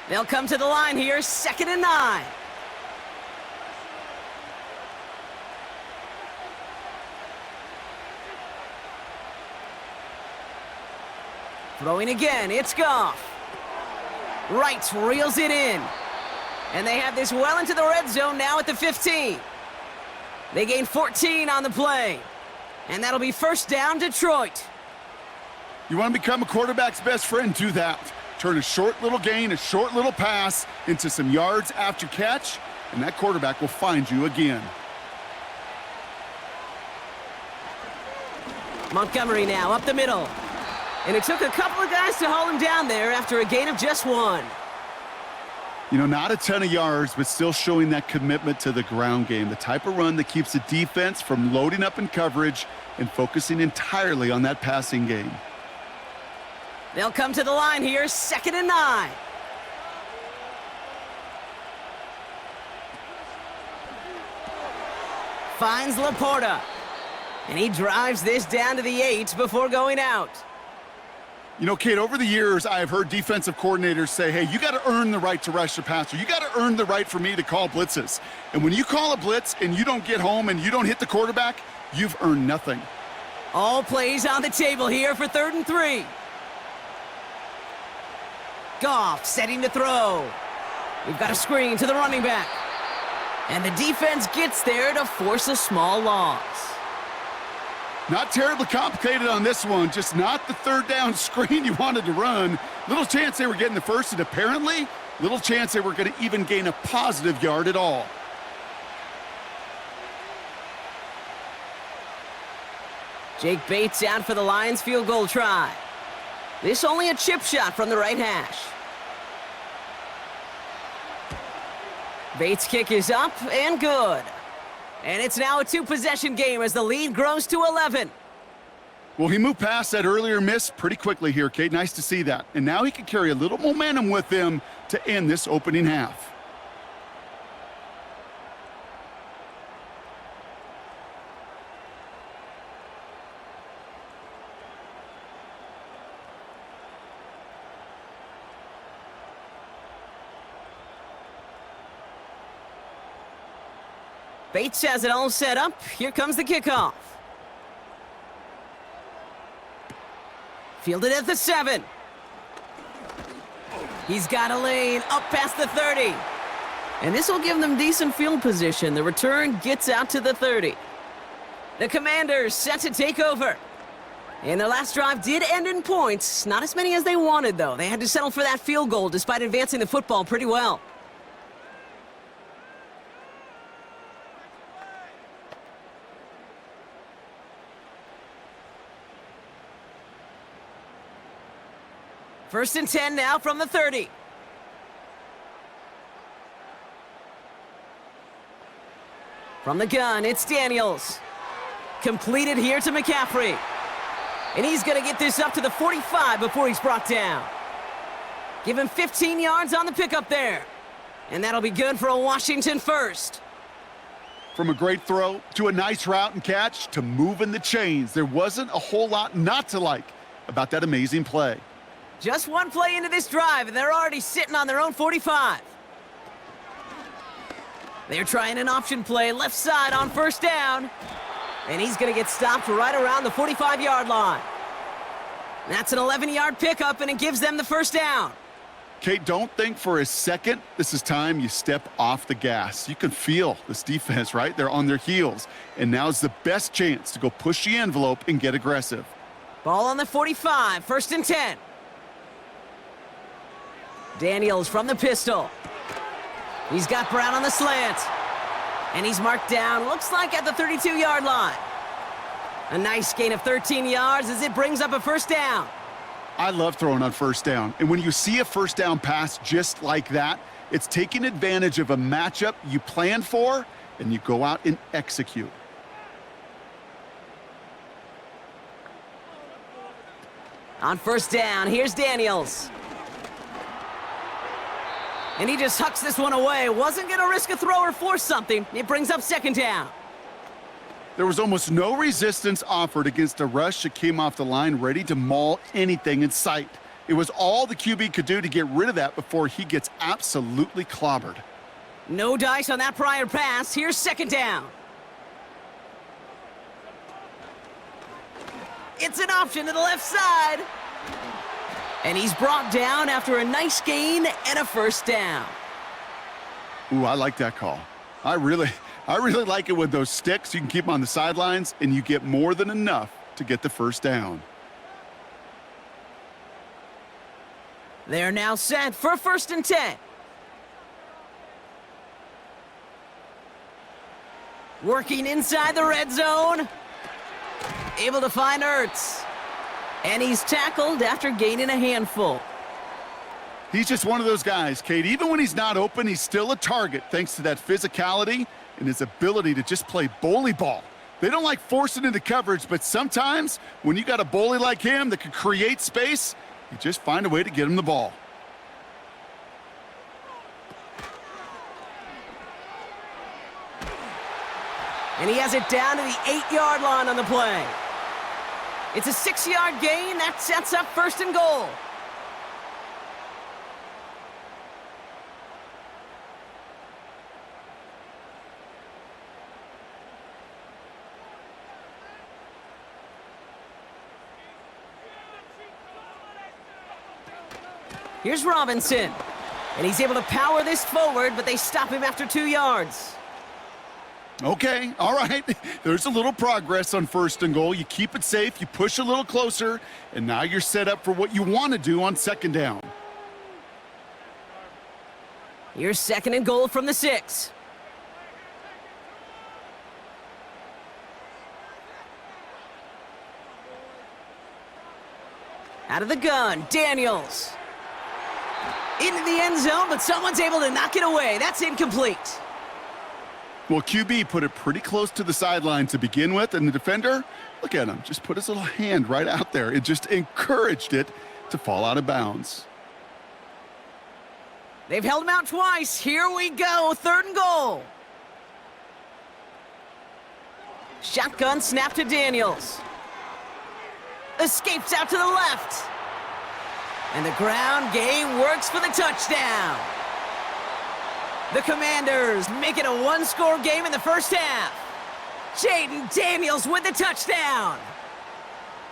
Speaker 2: They'll come to the line here, 2nd and 9. Throwing again, it's Goff. Wright reels it in. And they have this well into the red zone now at the 15. They gain 14 on the play. And that'll be first down, Detroit.
Speaker 3: You want to become a quarterback's best friend? Do that. Turn a short little gain, a short little pass into some yards after catch, and that quarterback will find you again.
Speaker 2: Montgomery now up the middle. And it took a couple of guys to hold him down there after a gain of just 1.
Speaker 3: You know, not a ton of yards, but still showing that commitment to the ground game, the type of run that keeps the defense from loading up in coverage and focusing entirely on that passing game.
Speaker 2: They'll come to the line here, 2nd and 9. Finds Laporta. And he drives this down to the 8 before going out.
Speaker 3: You know, Kate, over the years, I have heard defensive coordinators say, hey, you got to earn the right to rush the passer. You got to earn the right for me to call blitzes. And when you call a blitz and you don't get home and you don't hit the quarterback, you've earned nothing.
Speaker 2: All plays on the table here for 3rd and 3. Goff setting to throw. We've got a screen to the running back. And the defense gets there to force a small loss.
Speaker 3: Not terribly complicated on this one, just not the 3rd down screen you wanted to run. Little chance they were getting the first, and apparently, little chance they were going to even gain a positive yard at all.
Speaker 2: Jake Bates out for the Lions field goal try. This only a chip shot from the right hash. Bates' kick is up and good. And it's now a 2-possession game as the lead grows to 11.
Speaker 3: Well, he moved past that earlier miss pretty quickly here, Kate. Nice to see that. And now he can carry a little momentum with him to end this opening half.
Speaker 2: Bates has it all set up. Here comes the kickoff. Fielded at the 7. He's got a lane up past the 30. And this will give them decent field position. The return gets out to the 30. The Commanders set to take over. And their last drive did end in points. Not as many as they wanted, though. They had to settle for that field goal despite advancing the football pretty well. First and 10 now from the 30. From the gun, it's Daniels. Completed here to McCaffrey. And he's going to get this up to the 45 before he's brought down. Give him 15 yards on the pickup there. And that'll be good for a Washington first.
Speaker 3: From a great throw to a nice route and catch to moving the chains, there wasn't a whole lot not to like about that amazing play.
Speaker 2: Just one play into this drive, and they're already sitting on their own 45. They're trying an option play left side on first down. And he's going to get stopped right around the 45-yard line. That's an 11-yard pickup, and it gives them the first down.
Speaker 3: Kate, don't think for a second this is time you step off the gas. You can feel this defense, right? They're on their heels. And now's the best chance to go push the envelope and get aggressive.
Speaker 2: Ball on the 45, first and 10. Daniels from the pistol. He's got Brown on the slant. And he's marked down, looks like at the 32-yard line. A nice gain of 13 yards as it brings up a first down.
Speaker 3: I love throwing on first down. And when you see a first down pass just like that, it's taking advantage of a matchup you plan for, and you go out and execute.
Speaker 2: On first down, here's Daniels. And he just hucks this one away. Wasn't going to risk a throw or force something. It brings up second down.
Speaker 3: There was almost no resistance offered against a rush that came off the line ready to maul anything in sight. It was all the QB could do to get rid of that before he gets absolutely clobbered.
Speaker 2: No dice on that prior pass. Here's second down. It's an option to the left side. And he's brought down after a nice gain and a first down.
Speaker 3: Ooh, I like that call. I really like it with those sticks. You can keep them on the sidelines, and you get more than enough to get the first down.
Speaker 2: They're now set for first and 10. Working inside the red zone. Able to find Ertz. And he's tackled after gaining a handful.
Speaker 3: He's just one of those guys, Kate. Even when he's not open, he's still a target thanks to that physicality and his ability to just play bully ball. They don't like forcing into coverage, but sometimes when you got a bully like him that can create space, you just find a way to get him the ball.
Speaker 2: And he has it down to the 8-yard line on the play. It's a 6-yard gain. That sets up first and goal. Here's Robinson. And he's able to power this forward, but they stop him after 2 yards.
Speaker 3: Okay, all right. There's a little progress on first and goal. You keep it safe, you push a little closer, and now you're set up for what you want to do on second down.
Speaker 2: Here's second and goal from the 6. Out of the gun, Daniels. Into the end zone, but someone's able to knock it away. That's incomplete.
Speaker 3: Well, QB put it pretty close to the sideline to begin with, and the defender, look at him, just put his little hand right out there. It just encouraged it to fall out of bounds.
Speaker 2: They've held him out twice. Here we go, third and goal. Shotgun snap to Daniels. Escapes out to the left. And the ground game works for the touchdown. The Commanders make it a one-score game in the first half. Jaden Daniels with the touchdown.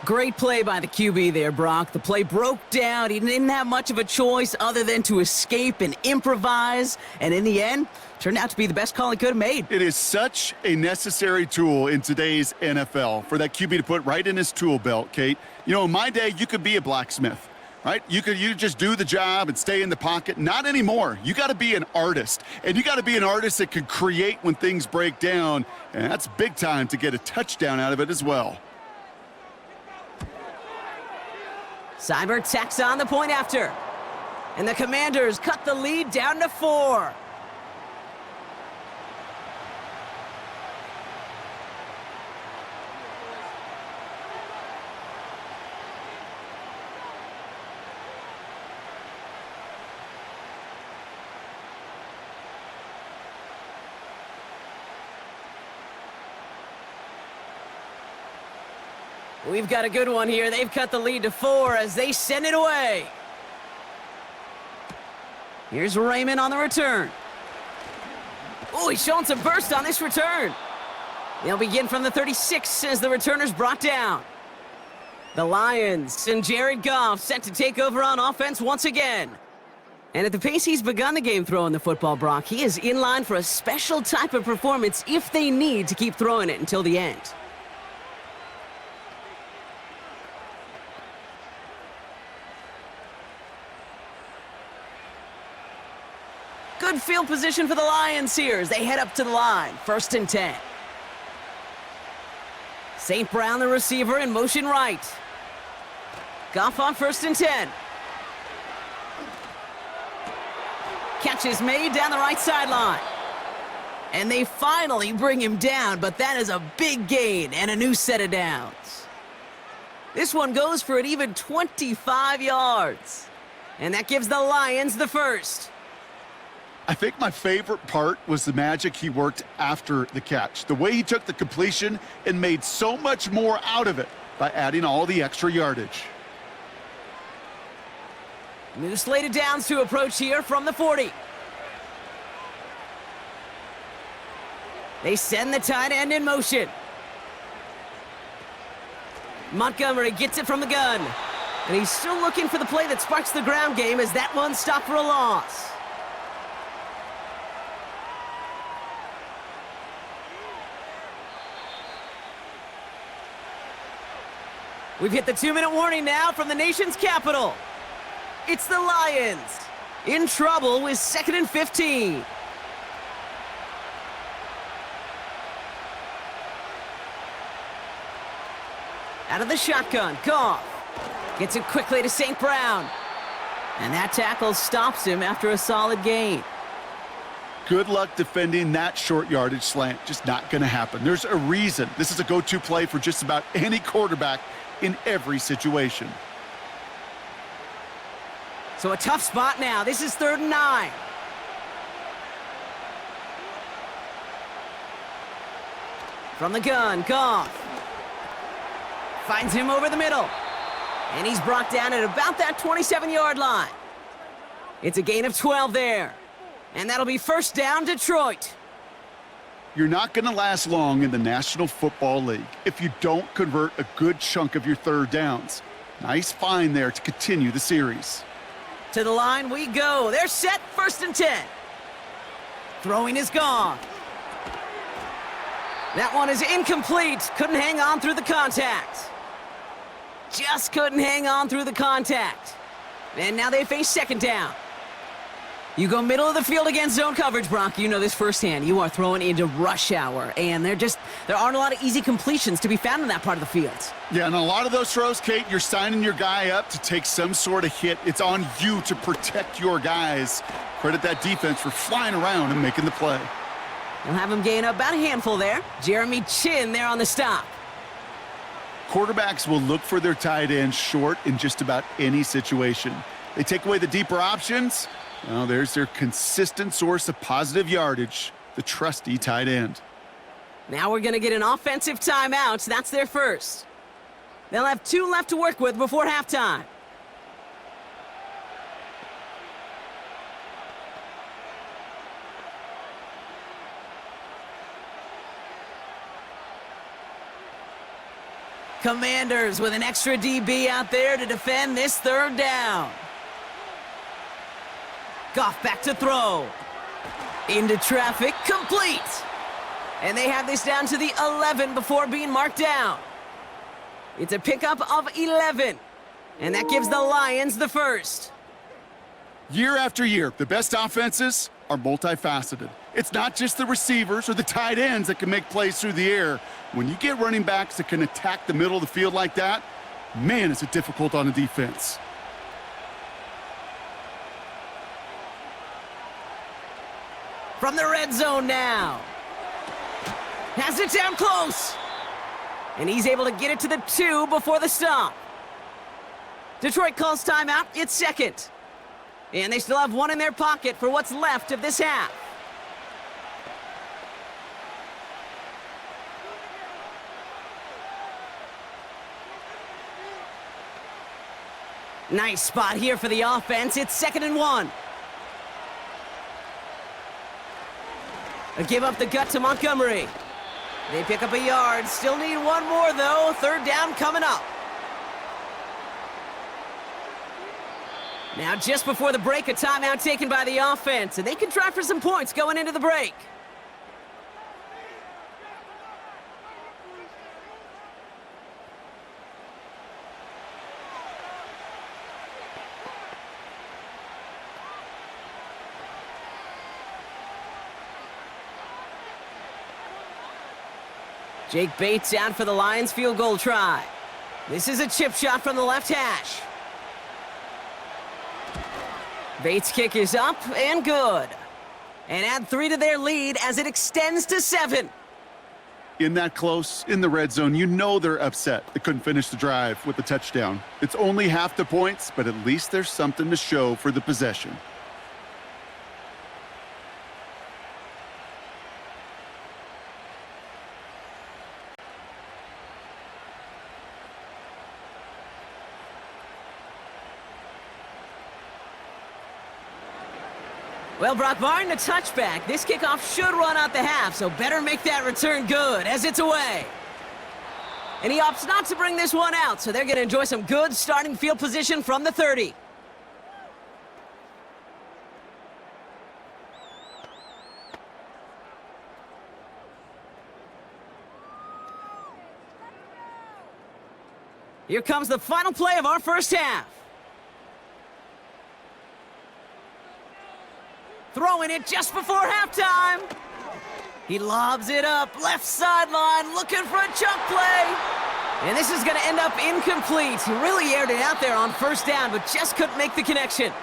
Speaker 2: Great play by the QB there, Brock. The play broke down. He didn't have much of a choice other than to escape and improvise. And in the end, turned out to be the best call he could have made.
Speaker 3: It is such a necessary tool in today's NFL for that QB to put right in his tool belt, Kate. You know, in my day, you could be a blacksmith. Right? You just do the job and stay in the pocket. Not anymore. You got to be an artist. And you got to be an artist that can create when things break down. And that's big time to get a touchdown out of it as well.
Speaker 2: Seibert tacks on the point after. And the Commanders cut the lead down to 4. We've got a good one here. They've cut the lead to 4 as they send it away. Here's Raymond on the return. Oh, he's showing some burst on this return. They'll begin from the 36 as the returner's brought down. The Lions and Jared Goff set to take over on offense once again. And at the pace he's begun the game throwing the football, Brock, he is in line for a special type of performance if they need to keep throwing it until the end. Good field position for the Lions here as they head up to the line. 1st and 10. St. Brown, the receiver, in motion right. Goff on 1st and 10. Catch is made down the right sideline. And they finally bring him down, but that is a big gain and a new set of downs. This one goes for an even 25 yards. And that gives the Lions the first.
Speaker 3: I think my favorite part was the magic he worked after the catch. The way he took the completion and made so much more out of it by adding all the extra yardage.
Speaker 2: New slated downs to approach here from the 40. They send the tight end in motion. Montgomery gets it from the gun. And he's still looking for the play that sparks the ground game as that one stopped for a loss. We've hit the 2-minute warning now from the nation's capital. It's the Lions in trouble with 2nd and 15. Out of the shotgun, Goff gets it quickly to St. Brown. And that tackle stops him after a solid gain.
Speaker 3: Good luck defending that short yardage slant. Just not going to happen. There's a reason this is a go-to play for just about any quarterback in every situation.
Speaker 2: So a tough spot now. This is 3rd and 9. From the gun, Goff finds him over the middle. And he's brought down at about that 27-yard line. It's a gain of 12 there. And that'll be 1st down, Detroit.
Speaker 3: You're not going to last long in the National Football League if you don't convert a good chunk of your 3rd downs. Nice find there to continue the series.
Speaker 2: To the line we go. They're set, 1st and 10. Throwing is gone. That one is incomplete. Couldn't hang on through the contact. Just couldn't hang on through the contact. And now they face 2nd down. You go middle of the field against zone coverage, Brock. You know this firsthand. You are throwing into rush hour, and there aren't a lot of easy completions to be found in that part of the field.
Speaker 3: Yeah, and a lot of those throws, Kate, you're signing your guy up to take some sort of hit. It's on you to protect your guys. Credit that defense for flying around and making the play.
Speaker 2: You'll have him gain about a handful there. Jeremy Chin there on the stop.
Speaker 3: Quarterbacks will look for their tight end short in just about any situation. They take away the deeper options. Well, there's their consistent source of positive yardage, the trusty tight end.
Speaker 2: Now we're going to get an offensive timeout. That's their first. They'll have 2 left to work with before halftime. Commanders with an extra DB out there to defend this 3rd down. Goff back to throw. Into traffic, complete. And they have this down to the 11 before being marked down. It's a pickup of 11. And that gives the Lions the first.
Speaker 3: Year after year, the best offenses are multifaceted. It's not just the receivers or the tight ends that can make plays through the air. When you get running backs that can attack the middle of the field like that, Man, is it difficult on the defense.
Speaker 2: From the red zone now. Has it down close. And he's able to get it to the 2 before the stop. Detroit calls timeout. It's second. And they still have one in their pocket for what's left of this half. Nice spot here for the offense. It's 2nd and 1. A give up the gut to Montgomery. They pick up a yard. Still need one more, though. 3rd down coming up. Now, just before the break, a timeout taken by the offense, and they can try for some points going into the break. Jake Bates out for the Lions field goal try. This is a chip shot from the left hash. Bates' kick is up and good. And add 3 to their lead as it extends to 7.
Speaker 3: In that close, in the red zone, you know they're upset. They couldn't finish the drive with the touchdown. It's only half the points, but at least there's something to show for the possession.
Speaker 2: Well, Brock, barring the touchback, this kickoff should run out the half, so better make that return good as it's away. And he opts not to bring this one out, so they're going to enjoy some good starting field position from the 30. Here comes the final play of our first half. Throwing it just before halftime. He lobs it up, left sideline, looking for a chunk play. And this is going to end up incomplete. He really aired it out there on 1st down, but just couldn't make the connection.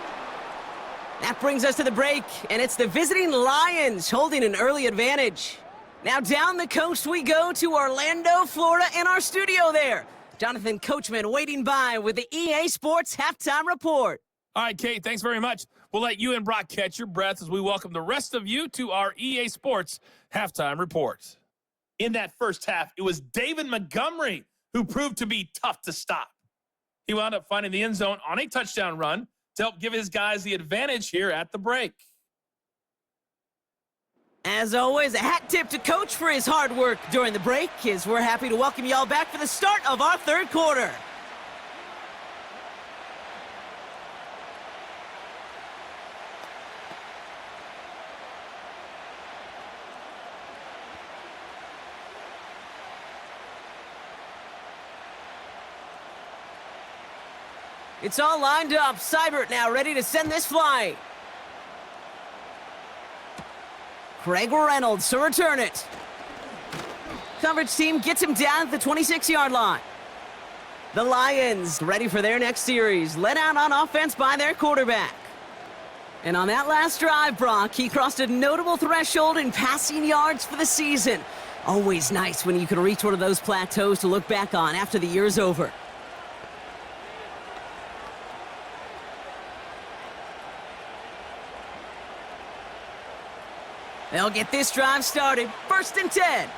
Speaker 2: That brings us to the break, and it's the visiting Lions holding an early advantage. Now down the coast we go to Orlando, Florida, in our studio there. Jonathan Coachman waiting by with the EA Sports Halftime Report.
Speaker 4: All right, Kate, thanks very much. We'll let you and Brock catch your breath as we welcome the rest of you to our EA Sports Halftime Report. In that first half, it was David Montgomery who proved to be tough to stop. He wound up finding the end zone on a touchdown run to help give his guys the advantage here at the break.
Speaker 2: As always, a hat tip to Coach for his hard work during the break, as we're happy to welcome y'all back for the start of our 3rd quarter. It's all lined up. Seibert now ready to send this flying. Craig Reynolds to return it. Coverage team gets him down at the 26-yard line. The Lions ready for their next series, led out on offense by their quarterback. And on that last drive, Brock, he crossed a notable threshold in passing yards for the season. Always nice when you can reach one of those plateaus to look back on after the year's over. They'll get this drive started. 1st and 10.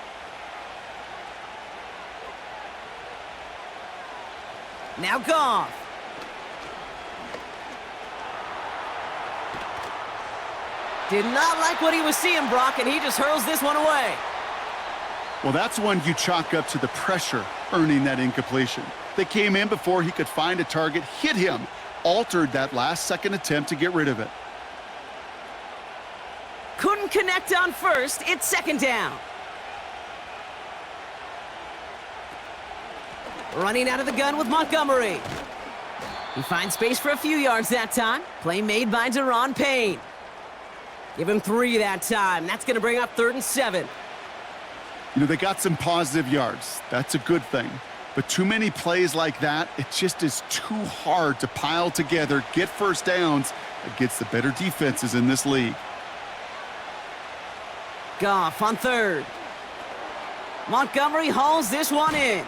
Speaker 2: Now Goff. Did not like what he was seeing, Brock, and he just hurls this one away.
Speaker 3: Well, that's one you chalk up to the pressure earning that incompletion. They came in before he could find a target, hit him, altered that last-second attempt to get rid of it.
Speaker 2: Couldn't connect on 1st. It's 2nd down. Running out of the gun with Montgomery. He finds space for a few yards that time. Play made by Deron Payne. Give him 3 that time. That's going to bring up 3rd and 7.
Speaker 3: You know, they got some positive yards. That's a good thing. but too many plays like that, it just is too hard to pile together, get first downs against the better defenses in this league.
Speaker 2: Goff on third. Montgomery hauls this one in.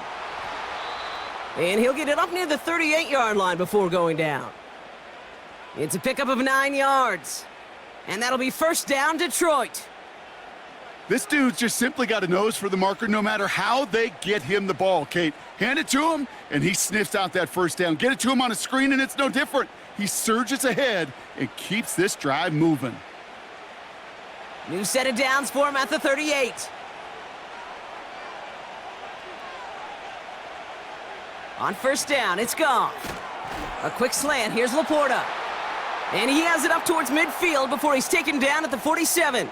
Speaker 2: And he'll get it up near the 38-yard line before going down. It's a pickup of 9 yards. And that'll be first down, Detroit.
Speaker 3: This dude's just simply got a nose for the marker no matter how they get him the ball, Kate. Hand it to him, and he sniffs out that first down. Get it to him on a screen, and it's no different. He surges ahead and keeps this drive moving.
Speaker 2: New set of downs for him at the 38. On first down, it's Goff. A quick slant, here's Laporta. And he has it up towards midfield before he's taken down at the 47.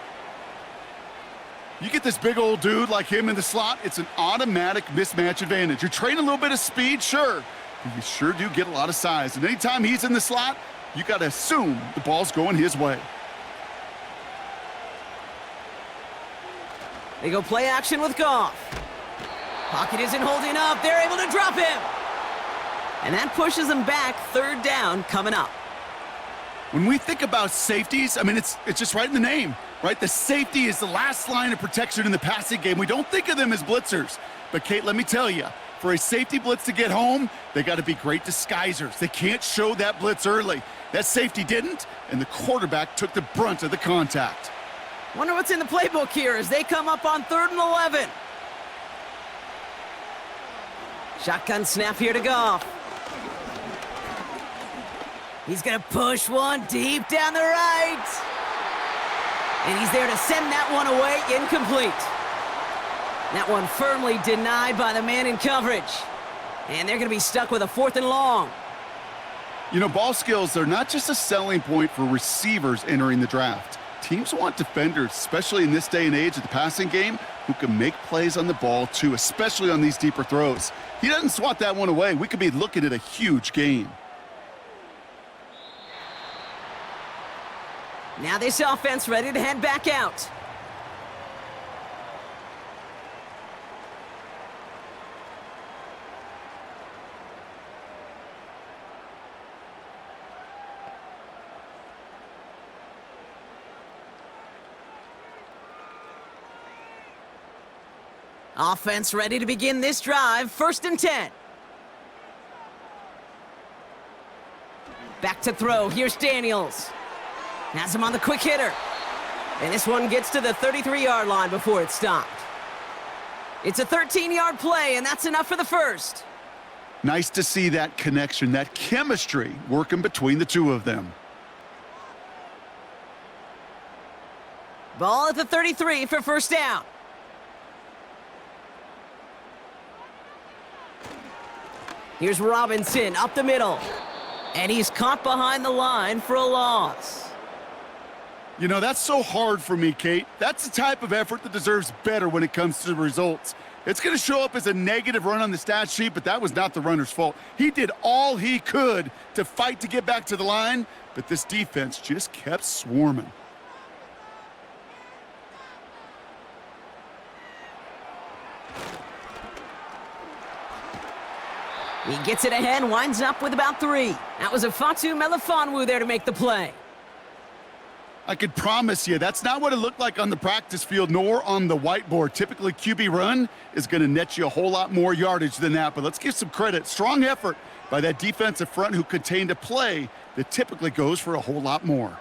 Speaker 3: You get this big old dude like him in the slot, it's an automatic mismatch advantage. You're trading a little bit of speed, sure, but you sure do get a lot of size. And anytime he's in the slot, you got to assume the ball's going his way.
Speaker 2: They go play action with Goff. Pocket isn't holding up. They're able to drop him. And that pushes them back. Third down coming up.
Speaker 3: When we think about safeties, I mean, it's just right in the name, right? The safety is the last line of protection in the passing game. We don't think of them as blitzers. But, Kate, let me tell you, for a safety blitz to get home, they got to be great disguisers. They can't show that blitz early. That safety didn't, and the quarterback took the brunt of the contact.
Speaker 2: Wonder what's in the playbook here as they come up on 3rd and 11. Shotgun snap here to Goff. He's going to push one deep down the right. And he's there to send that one away, incomplete. That one firmly denied by the man in coverage. And they're going to be stuck with a 4th and long.
Speaker 3: You know, ball skills, they're not just a selling point for receivers entering the draft. Teams want defenders, especially in this day and age of the passing game, who can make plays on the ball too, especially on these deeper throws. He doesn't swat that one away. We could be looking at a huge gain.
Speaker 2: Now this offense ready to head back out. Offense ready to begin this drive. 1st and 10. Back to throw. Here's Daniels. Has him on the quick hitter. And this one gets to the 33-yard line before it's stopped. It's a 13-yard play, and that's enough for the first.
Speaker 3: Nice to see that connection, that chemistry working between the two of them.
Speaker 2: Ball at the 33 for first down. Here's Robinson up the middle. And he's caught behind the line for a loss.
Speaker 3: You know, that's so hard for me, Kate. That's the type of effort that deserves better when it comes to the results. It's going to show up as a negative run on the stat sheet, but that was not the runner's fault. He did all he could to fight to get back to the line, but this defense just kept swarming.
Speaker 2: He gets it ahead, winds up with about 3. That was a Fatu Melifonwu there to make the play.
Speaker 3: I could promise you that's not what it looked like on the practice field nor on the whiteboard. Typically, QB run is going to net you a whole lot more yardage than that, but let's give some credit. Strong effort by that defensive front who contained a play that typically goes for a whole lot more.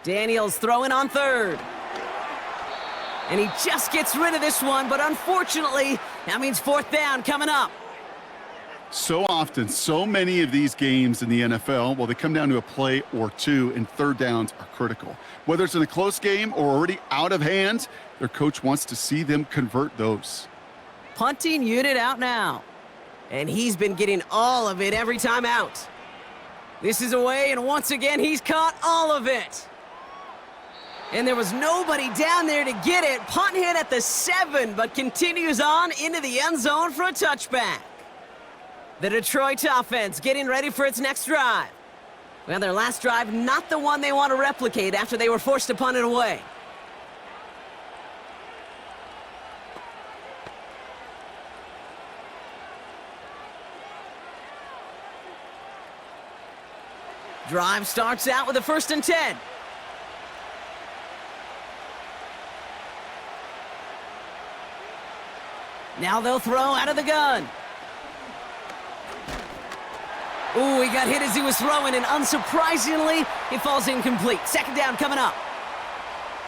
Speaker 2: Daniels throwing on 3rd. And he just gets rid of this one, but unfortunately, that means 4th down coming up.
Speaker 3: So often, so many of these games in the NFL, well, they come down to a play or two, and 3rd downs are critical. Whether it's in a close game or already out of hand, their coach wants to see them convert those.
Speaker 2: Punting unit out now. And he's been getting all of it every time out. This is away, and once again, he's caught all of it. And there was nobody down there to get it. Punt hit at the 7, but continues on into the end zone for a touchback. The Detroit offense getting ready for its next drive. Well, their last drive, not the one they want to replicate after they were forced to punt it away. Drive starts out with a 1st and 10. Now they'll throw out of the gun. Ooh, he got hit as he was throwing, and unsurprisingly, it falls incomplete. 2nd down coming up.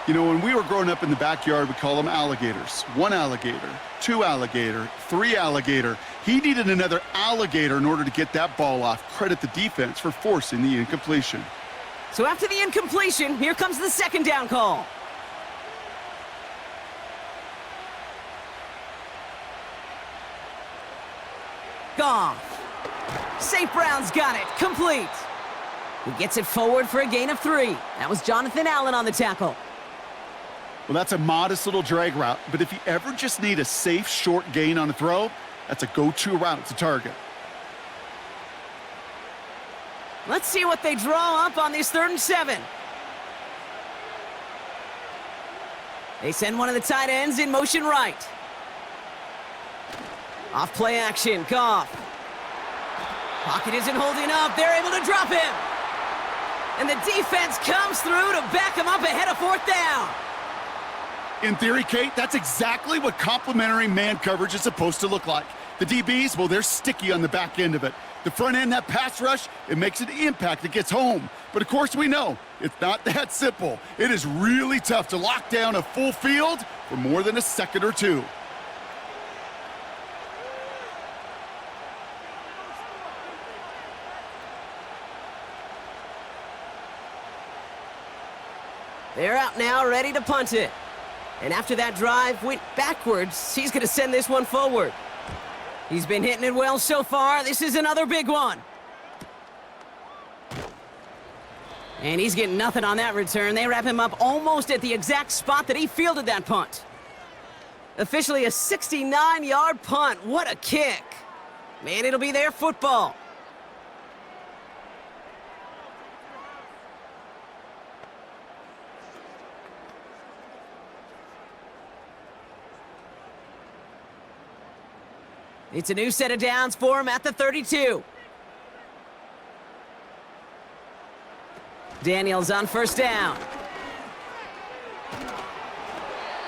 Speaker 3: You know, when we were growing up in the backyard, we call them alligators. 1 alligator, 2 alligator, 3 alligator. He needed another alligator in order to get that ball off. Credit the defense for forcing the incompletion.
Speaker 2: So after the incompletion, here comes the 2nd down call. Goff. St. Brown's got it. Complete. He gets it forward for a gain of 3. That was Jonathan Allen on the tackle.
Speaker 3: Well, that's a modest little drag route, but if you ever just need a safe, short gain on a throw, that's a go-to route to target.
Speaker 2: Let's see what they draw up on this 3rd and 7. They send one of the tight ends in motion right. Off play action, Goff. Pocket isn't holding up. They're able to drop him. And the defense comes through to back him up ahead of 4th down.
Speaker 3: In theory, Kate, that's exactly what complementary man coverage is supposed to look like. The DBs, well, they're sticky on the back end of it. The front end, that pass rush, it makes an impact that gets home. But of course we know, it's not that simple. It is really tough to lock down a full field for more than a second or two.
Speaker 2: They're out now, ready to punt it. And after that drive went backwards, he's going to send this one forward. He's been hitting it well so far. This is another big one. And he's getting nothing on that return. They wrap him up almost at the exact spot that he fielded that punt. Officially a 69-yard punt. What a kick. Man, it'll be their football. It's a new set of downs for him at the 32. Daniels on 1st down.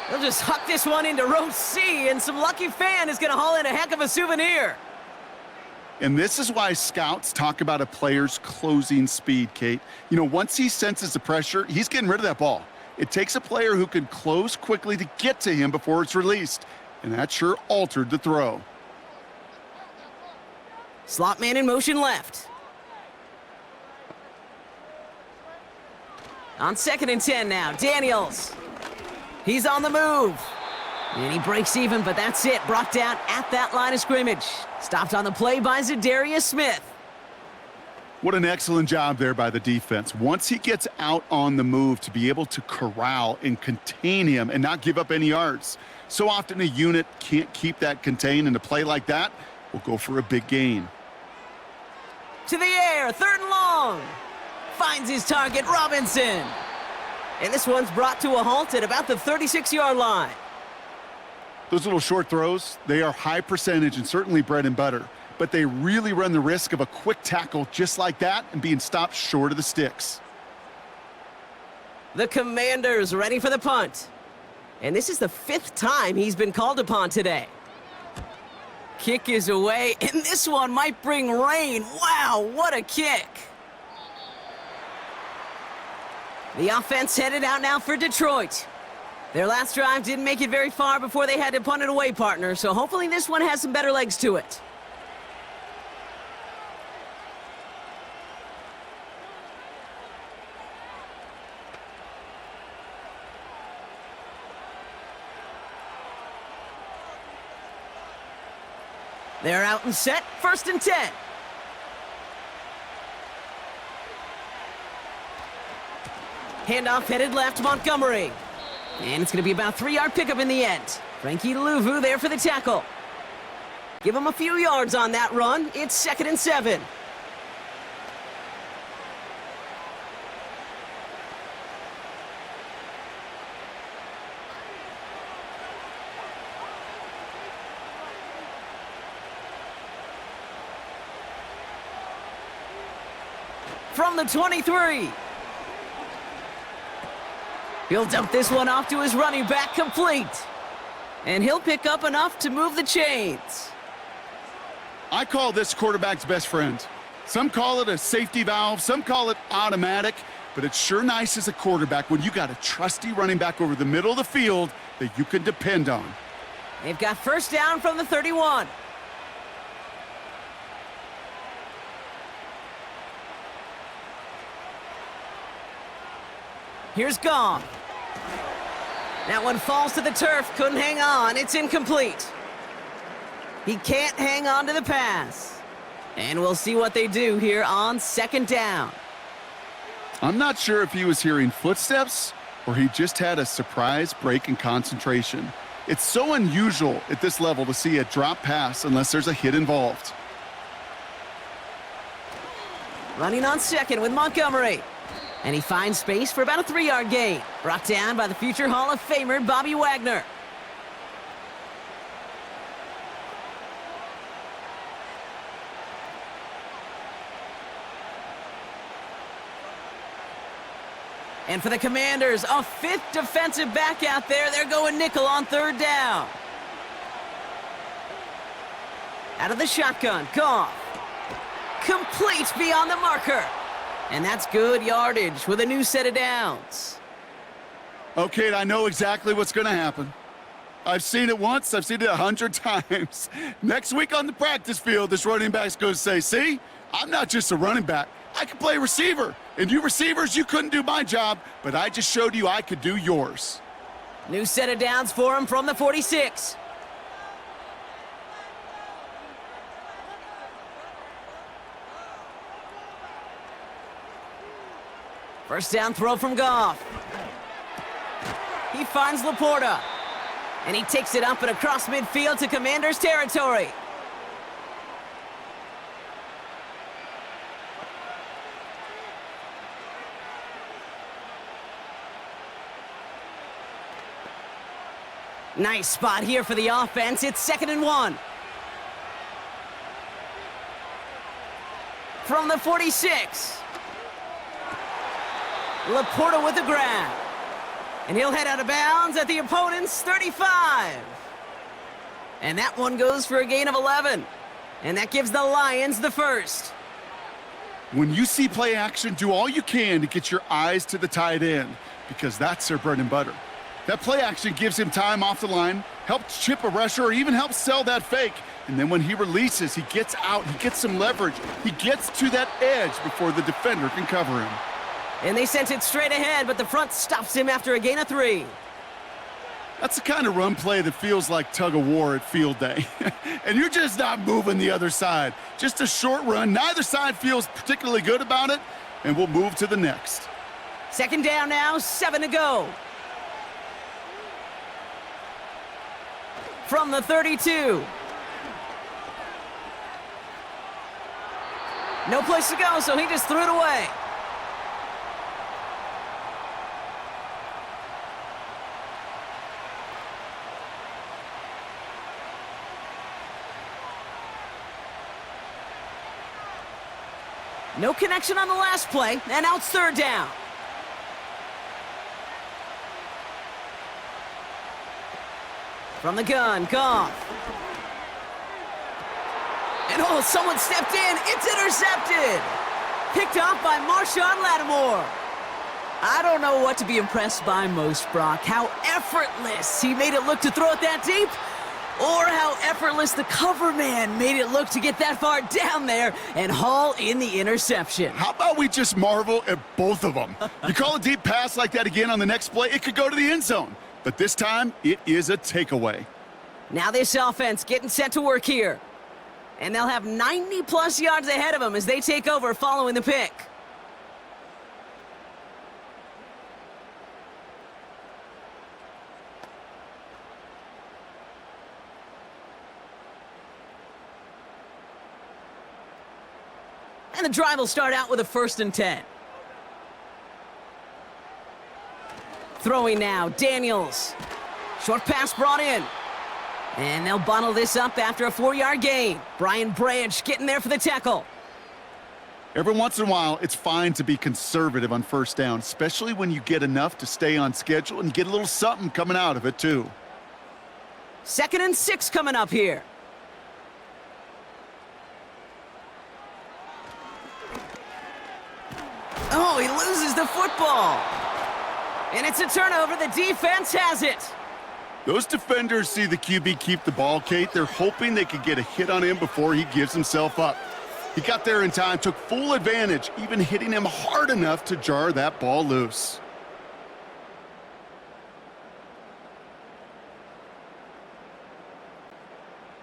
Speaker 2: They'll just huck this one into row C, and some lucky fan is going to haul in a heck of a souvenir.
Speaker 3: And this is why scouts talk about a player's closing speed, Kate. You know, once he senses the pressure, he's getting rid of that ball. It takes a player who can close quickly to get to him before it's released, and that sure altered the throw.
Speaker 2: Slot man in motion left. On 2nd and 10 now, Daniels. He's on the move. And he breaks even, but that's it. Brought down at that line of scrimmage. Stopped on the play by Zadarius Smith.
Speaker 3: What an excellent job there by the defense. Once he gets out on the move, to be able to corral and contain him and not give up any yards. So often a unit can't keep that contained, and a play like that will go for a big gain.
Speaker 2: To the air, 3rd and long. Finds his target, Robinson. And this one's brought to a halt at about the 36-yard line.
Speaker 3: Those little short throws, they are high percentage and certainly bread and butter, but they really run the risk of a quick tackle just like that and being stopped short of the sticks.
Speaker 2: The Commanders ready for the punt. And this is the 5th time he's been called upon today. Kick is away, and this one might bring rain. Wow, what a kick. The offense headed out now for Detroit. Their last drive didn't make it very far before they had to punt it away, partner, so hopefully this one has some better legs to it. They're out and set, 1st and 10. Handoff headed left, Montgomery. And it's going to be about a 3-yard pickup in the end. Frankie Louvu there for the tackle. Give him a few yards on that run. It's 2nd and 7. From the 23. He'll dump this one off to his running back, complete. And he'll pick up enough to move the chains.
Speaker 3: I call this quarterback's best friend. Some call it a safety valve, some call it automatic, but it's sure nice as a quarterback when you got a trusty running back over the middle of the field that you can depend on.
Speaker 2: They've got first down from the 31. Here's Goff. That one falls to the turf, couldn't hang on, it's incomplete. He can't hang on to the pass. And we'll see what they do here on second down.
Speaker 3: I'm not sure if he was hearing footsteps or he just had a surprise break in concentration. It's so unusual at this level to see a drop pass unless there's a hit involved.
Speaker 2: Running on second with Montgomery. And he finds space for about a 3-yard gain. Brought down by the future Hall of Famer, Bobby Wagner. And for the Commanders, a 5th defensive back out there. They're going nickel on third down. Out of the shotgun, Goff. Complete beyond the marker. And that's good yardage with a new set of downs.
Speaker 3: Okay, I know exactly what's going to happen. I've seen it once, I've seen it 100 times. Next week on the practice field, this running back's going to say, see, I'm not just a running back. I can play receiver. And you receivers, you couldn't do my job, but I just showed you I could do yours.
Speaker 2: New set of downs for him from the 46. First down throw from Goff. He finds Laporta. And he takes it up and across midfield to Commanders territory. Nice spot here for the offense. It's 2nd and 1. From the 46. Laporta with the grab. And he'll head out of bounds at the opponent's 35. And that one goes for a gain of 11. And that gives the Lions the first.
Speaker 3: When you see play action, do all you can to get your eyes to the tight end because that's their bread and butter. That play action gives him time off the line, helps chip a rusher, or even helps sell that fake. And then when he releases, he gets out, he gets some leverage. He gets to that edge before the defender can cover him.
Speaker 2: And they sent it straight ahead, but the front stops him after a gain of 3.
Speaker 3: That's the kind of run play that feels like tug of war at field day. And you're just not moving the other side. Just a short run. Neither side feels particularly good about it, and we'll move to the next.
Speaker 2: Second down now, 7 to go. From the 32. No place to go, so he just threw it away. No connection on the last play, and now it's third down. From the gun, Goff. And oh, someone stepped in. It's intercepted. Picked off by Marshawn Lattimore. I don't know what to be impressed by most, Brock. How effortless he made it look to throw it that deep, or how effortless the cover man made it look to get that far down there and haul in the interception.
Speaker 3: How about we just marvel at both of them? You call a deep pass like that again on the next play, it could go to the end zone. But this time, it is a takeaway.
Speaker 2: Now this offense getting set to work here. And they'll have 90-plus yards ahead of them as they take over following the pick. And the drive will start out with a 1st and 10. Throwing now, Daniels. Short pass brought in. And they'll bottle this up after a 4-yard gain. Brian Branch getting there for the tackle.
Speaker 3: Every once in a while, it's fine to be conservative on first down, especially when you get enough to stay on schedule and get a little something coming out of it, too.
Speaker 2: 2nd and 6 coming up here. Oh, he loses the football. And it's a turnover. The defense has it.
Speaker 3: Those defenders see the QB keep the ball, Kate. They're hoping they could get a hit on him before he gives himself up. He got there in time, took full advantage, even hitting him hard enough to jar that ball loose.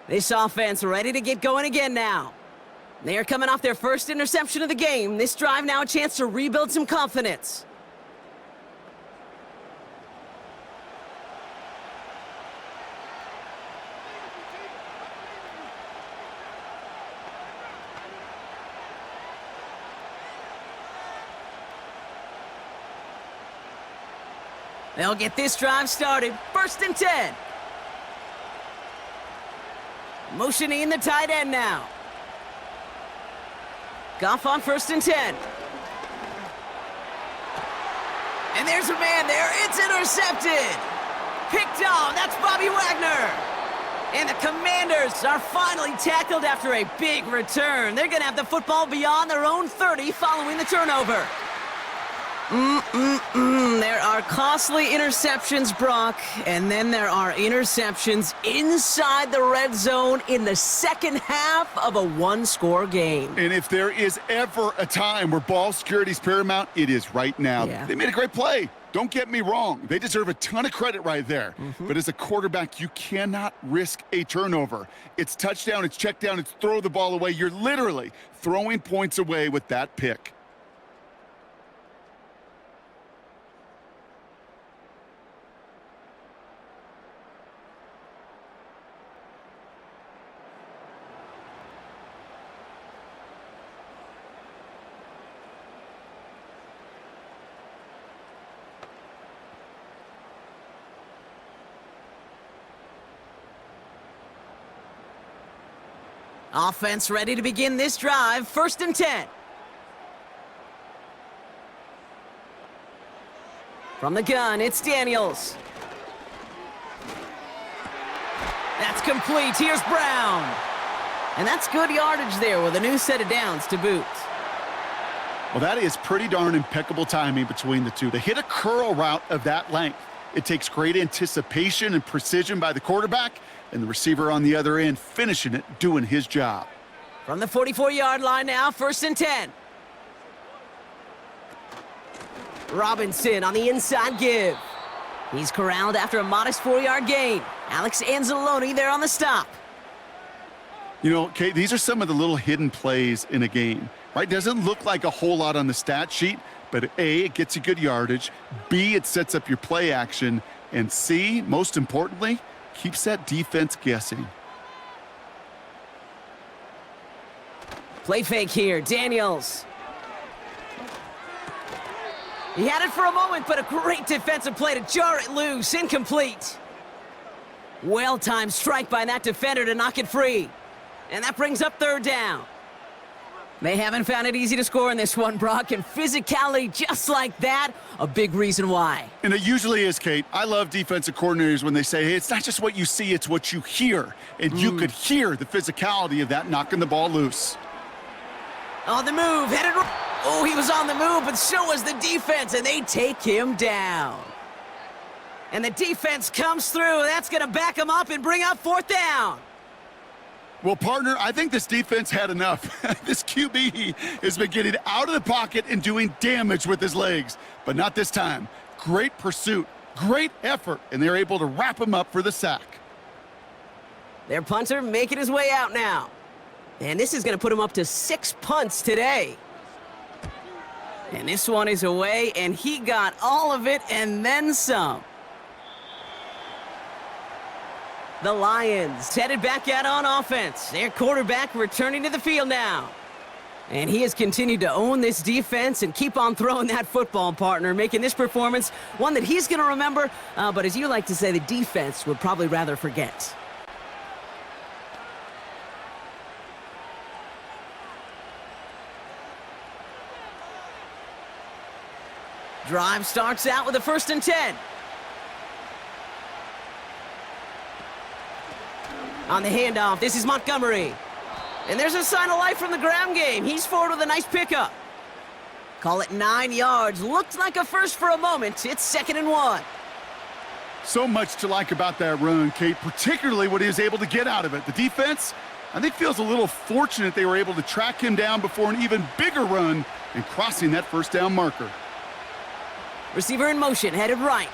Speaker 2: This offense ready to get going again now. They are coming off their first interception of the game. This drive now a chance to rebuild some confidence. They'll get this drive started. 1st and 10. Motioning the tight end now. Goff on 1st and 10. And there's a man there. It's intercepted. Picked off. That's Bobby Wagner. And the Commanders are finally tackled after a big return. They're going to have the football beyond their own 30 following the turnover. There are costly interceptions, Brock, and then there are interceptions inside the red zone in the second half of a one-score game.
Speaker 3: And if there is ever a time where ball security is paramount, it is right now.
Speaker 2: Yeah.
Speaker 3: They made a great play. Don't get me wrong. They deserve a ton of credit right there. But as a quarterback, you cannot risk a turnover. It's touchdown, it's check down, it's throw the ball away. You're literally throwing points away with that pick.
Speaker 2: Offense ready to begin this drive. 1st and 10. From the gun, it's Daniels. That's complete. Here's Brown. And that's good yardage there with a new set of downs to boot.
Speaker 3: Well, that is pretty darn impeccable timing between the two. To hit a curl route of that length, it takes great anticipation and precision by the quarterback, and the receiver on the other end finishing it, doing his job.
Speaker 2: From the 44-yard line now, 1st and 10. Robinson on the inside give. He's corralled after a modest 4-yard gain. Alex Anzalone there on the stop.
Speaker 3: You know, Kate, these are some of the little hidden plays in a game, right? Doesn't look like a whole lot on the stat sheet, but A, it gets you good yardage. B, it sets up your play action. And C, most importantly, keeps that defense guessing.
Speaker 2: Play fake here, Daniels. He had it for a moment, but a great defensive play to jar it loose. Incomplete. Well-timed strike by that defender to knock it free. And that brings up 3rd down. They haven't found it easy to score in this one, Brock, and physicality just like that, a big reason why.
Speaker 3: And it usually is, Kate. I love defensive coordinators when they say, hey, it's not just what you see, it's what you hear. And you could hear the physicality of that knocking the ball loose.
Speaker 2: On the move, headed. Oh, he was on the move, but so was the defense, and they take him down. And the defense comes through. That's going to back him up and bring up 4th down.
Speaker 3: Well, partner, I think this defense had enough. This QB has been getting out of the pocket and doing damage with his legs, but not this time. Great pursuit, great effort, and they're able to wrap him up for the sack.
Speaker 2: Their punter making his way out now. And this is going to put him up to 6 punts today. And this one is away, and he got all of it and then some. The Lions headed back out on offense. Their quarterback returning to the field now. And he has continued to own this defense and keep on throwing that football, partner, making this performance one that he's going to remember, but as you like to say, the defense would probably rather forget. Drive starts out with a 1st and 10. On the handoff, this is Montgomery. And there's a sign of life from the ground game. He's forward with a nice pickup. Call it 9 yards. Looked like a first for a moment. It's 2nd and 1.
Speaker 3: So much to like about that run, Kate, particularly what he was able to get out of it. The defense, I think, feels a little fortunate they were able to track him down before an even bigger run and crossing that 1st down marker.
Speaker 2: Receiver in motion, headed right.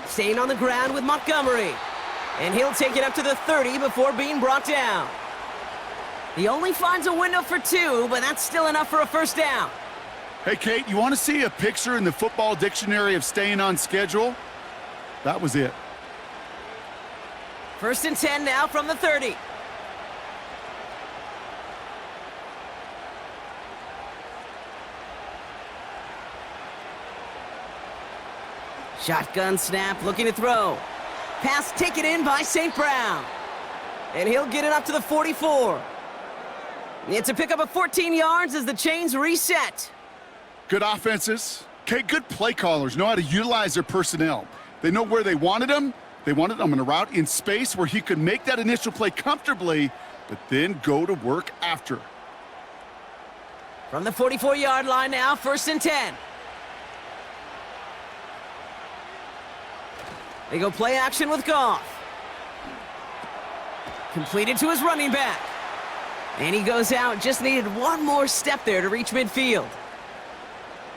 Speaker 2: Staying on the ground with Montgomery. And he'll take it up to the 30 before being brought down. He only finds a window for 2, but that's still enough for a 1st down.
Speaker 3: Hey, Kate, you want to see a picture in the football dictionary of staying on schedule? That was it.
Speaker 2: 1st and 10 now from the 30. Shotgun snap, looking to throw. Pass taken in by St. Brown. And he'll get it up to the 44. It's a pickup of 14 yards as the chains reset.
Speaker 3: Good offenses. Okay, good play callers know how to utilize their personnel. They know where they wanted them. They wanted them in a route in space where he could make that initial play comfortably, but then go to work after.
Speaker 2: From the 44-yard line now, 1st and 10. They go play action with Goff. Completed to his running back. And he goes out, just needed one more step there to reach midfield.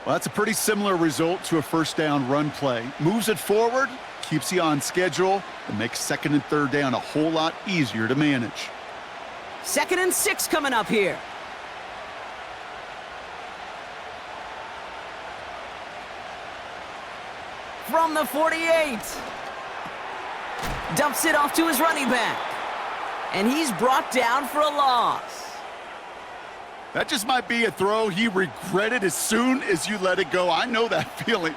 Speaker 3: Well, that's a pretty similar result to a 1st down run play. Moves it forward, keeps you on schedule, and makes 2nd and 3rd down a whole lot easier to manage.
Speaker 2: 2nd and 6 coming up here. From the 48. Dumps it off to his running back. And he's brought down for a loss.
Speaker 3: That just might be a throw he regretted as soon as you let it go. I know that feeling.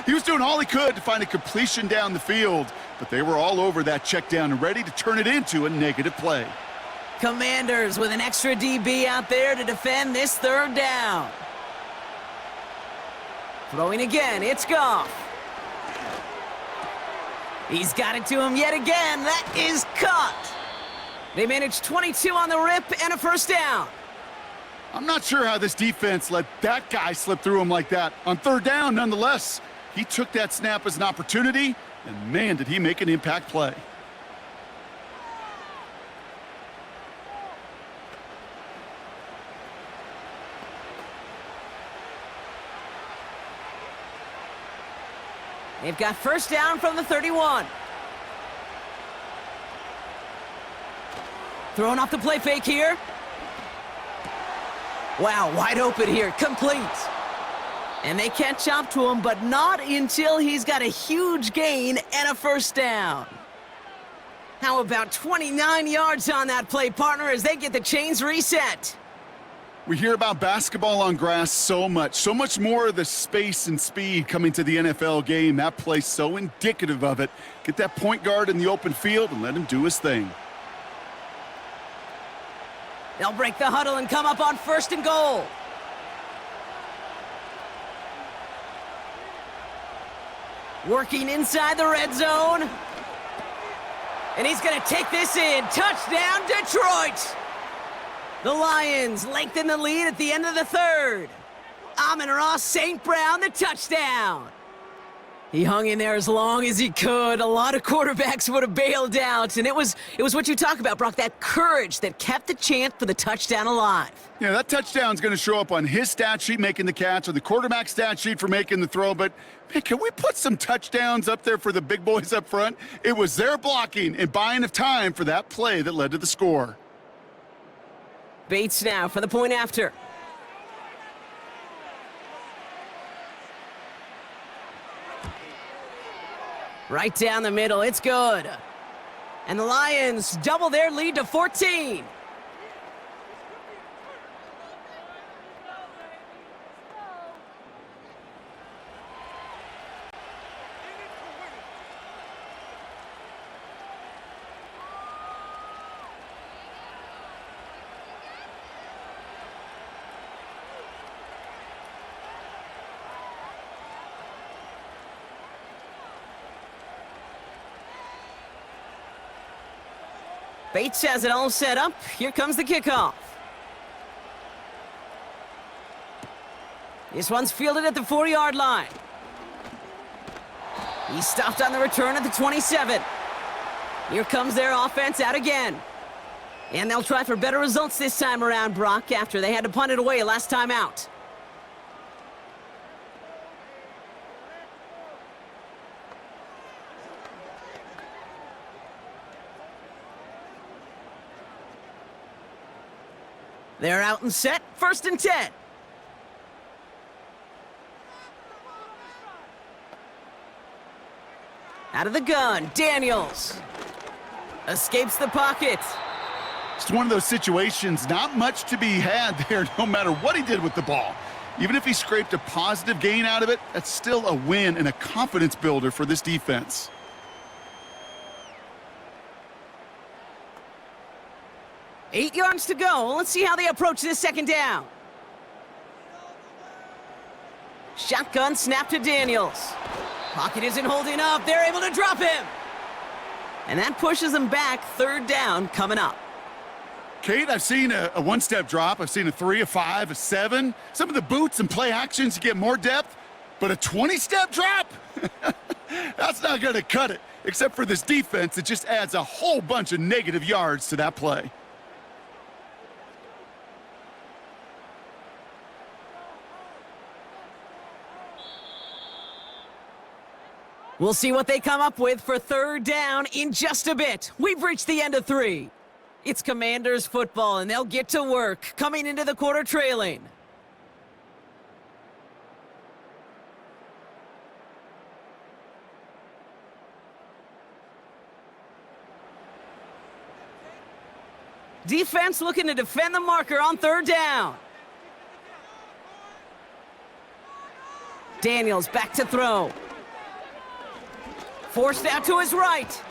Speaker 3: He was doing all he could to find a completion down the field, but they were all over that check down and ready to turn it into a negative play.
Speaker 2: Commanders with an extra DB out there to defend this 3rd down. Throwing again, it's Goff. He's got it to him yet again. That is cut. They managed 22 on the rip and a 1st down.
Speaker 3: I'm not sure how this defense let that guy slip through him like that. On 3rd down, nonetheless, he took that snap as an opportunity, and man, did he make an impact play.
Speaker 2: They've got 1st down from the 31. Throwing off the play fake here. Wow, wide open here, complete. And they catch up to him, but not until he's got a huge gain and a 1st down. How about 29 yards on that play, partner, as they get the chains reset?
Speaker 3: We hear about basketball on grass so much more of the space and speed coming to the NFL game. That play's so indicative of it. Get that point guard in the open field and let him do his thing.
Speaker 2: They'll break the huddle and come up on 1st and goal. Working inside the red zone. And he's going to take this in. Touchdown, Detroit! The Lions lengthen the lead at the end of the 3rd. Amon-Ra St. Brown, the touchdown. He hung in there as long as he could. A lot of quarterbacks would have bailed out, and it was what you talk about, Brock, that courage that kept the chance for the touchdown alive.
Speaker 3: Yeah, that touchdown's going to show up on his stat sheet making the catch or the quarterback stat sheet for making the throw, but man, can we put some touchdowns up there for the big boys up front? It was their blocking and buying of time for that play that led to the score.
Speaker 2: Bates now for the point after. Right down the middle, it's good. And the Lions double their lead to 14. Bates has it all set up. Here comes the kickoff. This one's fielded at the 4-yard line. He's stopped on the return at the 27. Here comes their offense out again. And they'll try for better results this time around, Brock, after they had to punt it away last time out. They're out and set, 1st and 10. Out of the gun, Daniels. Escapes the pocket.
Speaker 3: It's one of those situations, not much to be had there, no matter what he did with the ball. Even if he scraped a positive gain out of it, that's still a win and a confidence builder for this defense.
Speaker 2: Eight yards to go. Let's see how they approach this 2nd down. Shotgun snap to Daniels. Pocket isn't holding up. They're able to drop him. And that pushes them back. 3rd down coming up.
Speaker 3: Kate, I've seen a one-step drop. I've seen a 3, a 5, a 7. Some of the boots and play actions to get more depth. But a 20-step drop? That's not going to cut it. Except for this defense, it just adds a whole bunch of negative yards to that play.
Speaker 2: We'll see what they come up with for 3rd down in just a bit. We've reached the end of 3. It's Commanders football, and they'll get to work, coming into the quarter trailing. Defense looking to defend the marker on 3rd down. Daniels back to throw. Forced out to his right.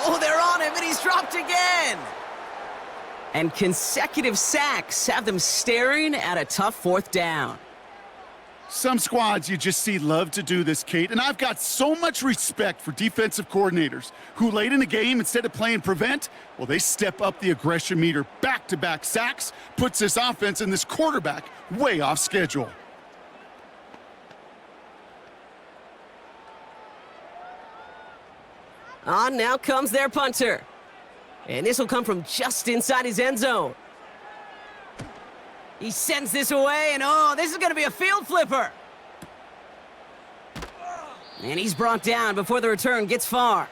Speaker 2: Oh, they're on him, and he's dropped again. And consecutive sacks have them staring at a tough 4th down.
Speaker 3: Some squads you just see love to do this, Kate, and I've got so much respect for defensive coordinators who late in the game, instead of playing prevent, well, they step up the aggression meter. Back-to-back sacks puts this offense and this quarterback way off schedule.
Speaker 2: On now comes their punter. And this will come from just inside his end zone. He sends this away, and oh, this is going to be a field flipper. And he's brought down before the return gets far.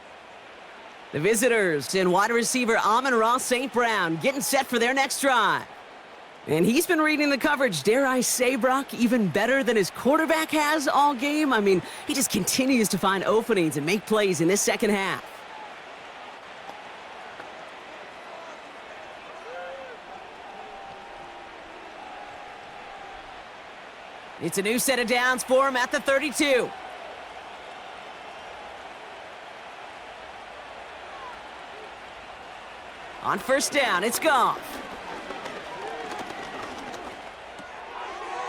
Speaker 2: The visitors and wide receiver Amon-Ra St. Brown getting set for their next drive. And he's been reading the coverage, dare I say, Brock, even better than his quarterback has all game. I mean, he just continues to find openings and make plays in this 2nd half. It's a new set of downs for him at the 32. On 1st down, it's Goff.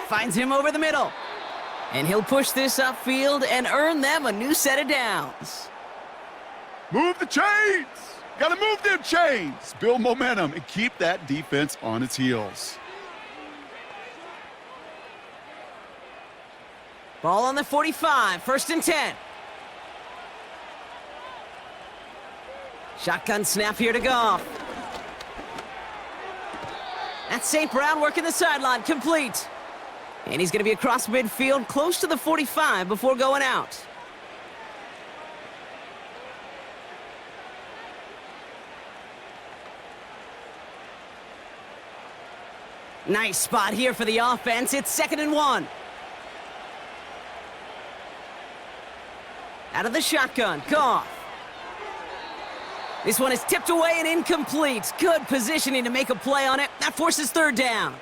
Speaker 2: Finds him over the middle. And he'll push this upfield and earn them a new set of downs.
Speaker 3: Move the chains! Gotta move them chains! Build momentum and keep that defense on its heels.
Speaker 2: Ball on the 45, 1st and 10. Shotgun snap here to Goff. That's St. Brown working the sideline, complete. And he's going to be across midfield, close to the 45 before going out. Nice spot here for the offense. It's 2nd and 1. Out of the shotgun, Goff. This one is tipped away and incomplete. Good positioning to make a play on it. That forces 3rd down.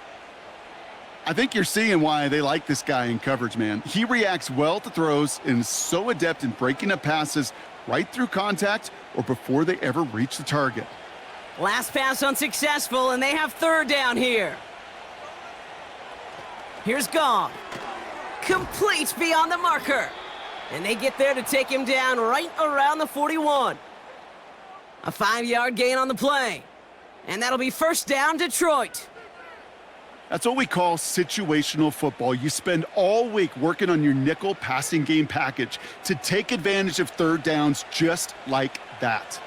Speaker 3: I think you're seeing why they like this guy in coverage, man. He reacts well to throws and is so adept in breaking up passes right through contact or before they ever reach the target.
Speaker 2: Last pass unsuccessful, and they have 3rd down here. Here's Goff. Complete beyond the marker. And they get there to take him down right around the 41. A 5-yard gain on the play. And that'll be first down, Detroit.
Speaker 3: That's what we call situational football. You spend all week working on your nickel passing game package to take advantage of third downs just like that.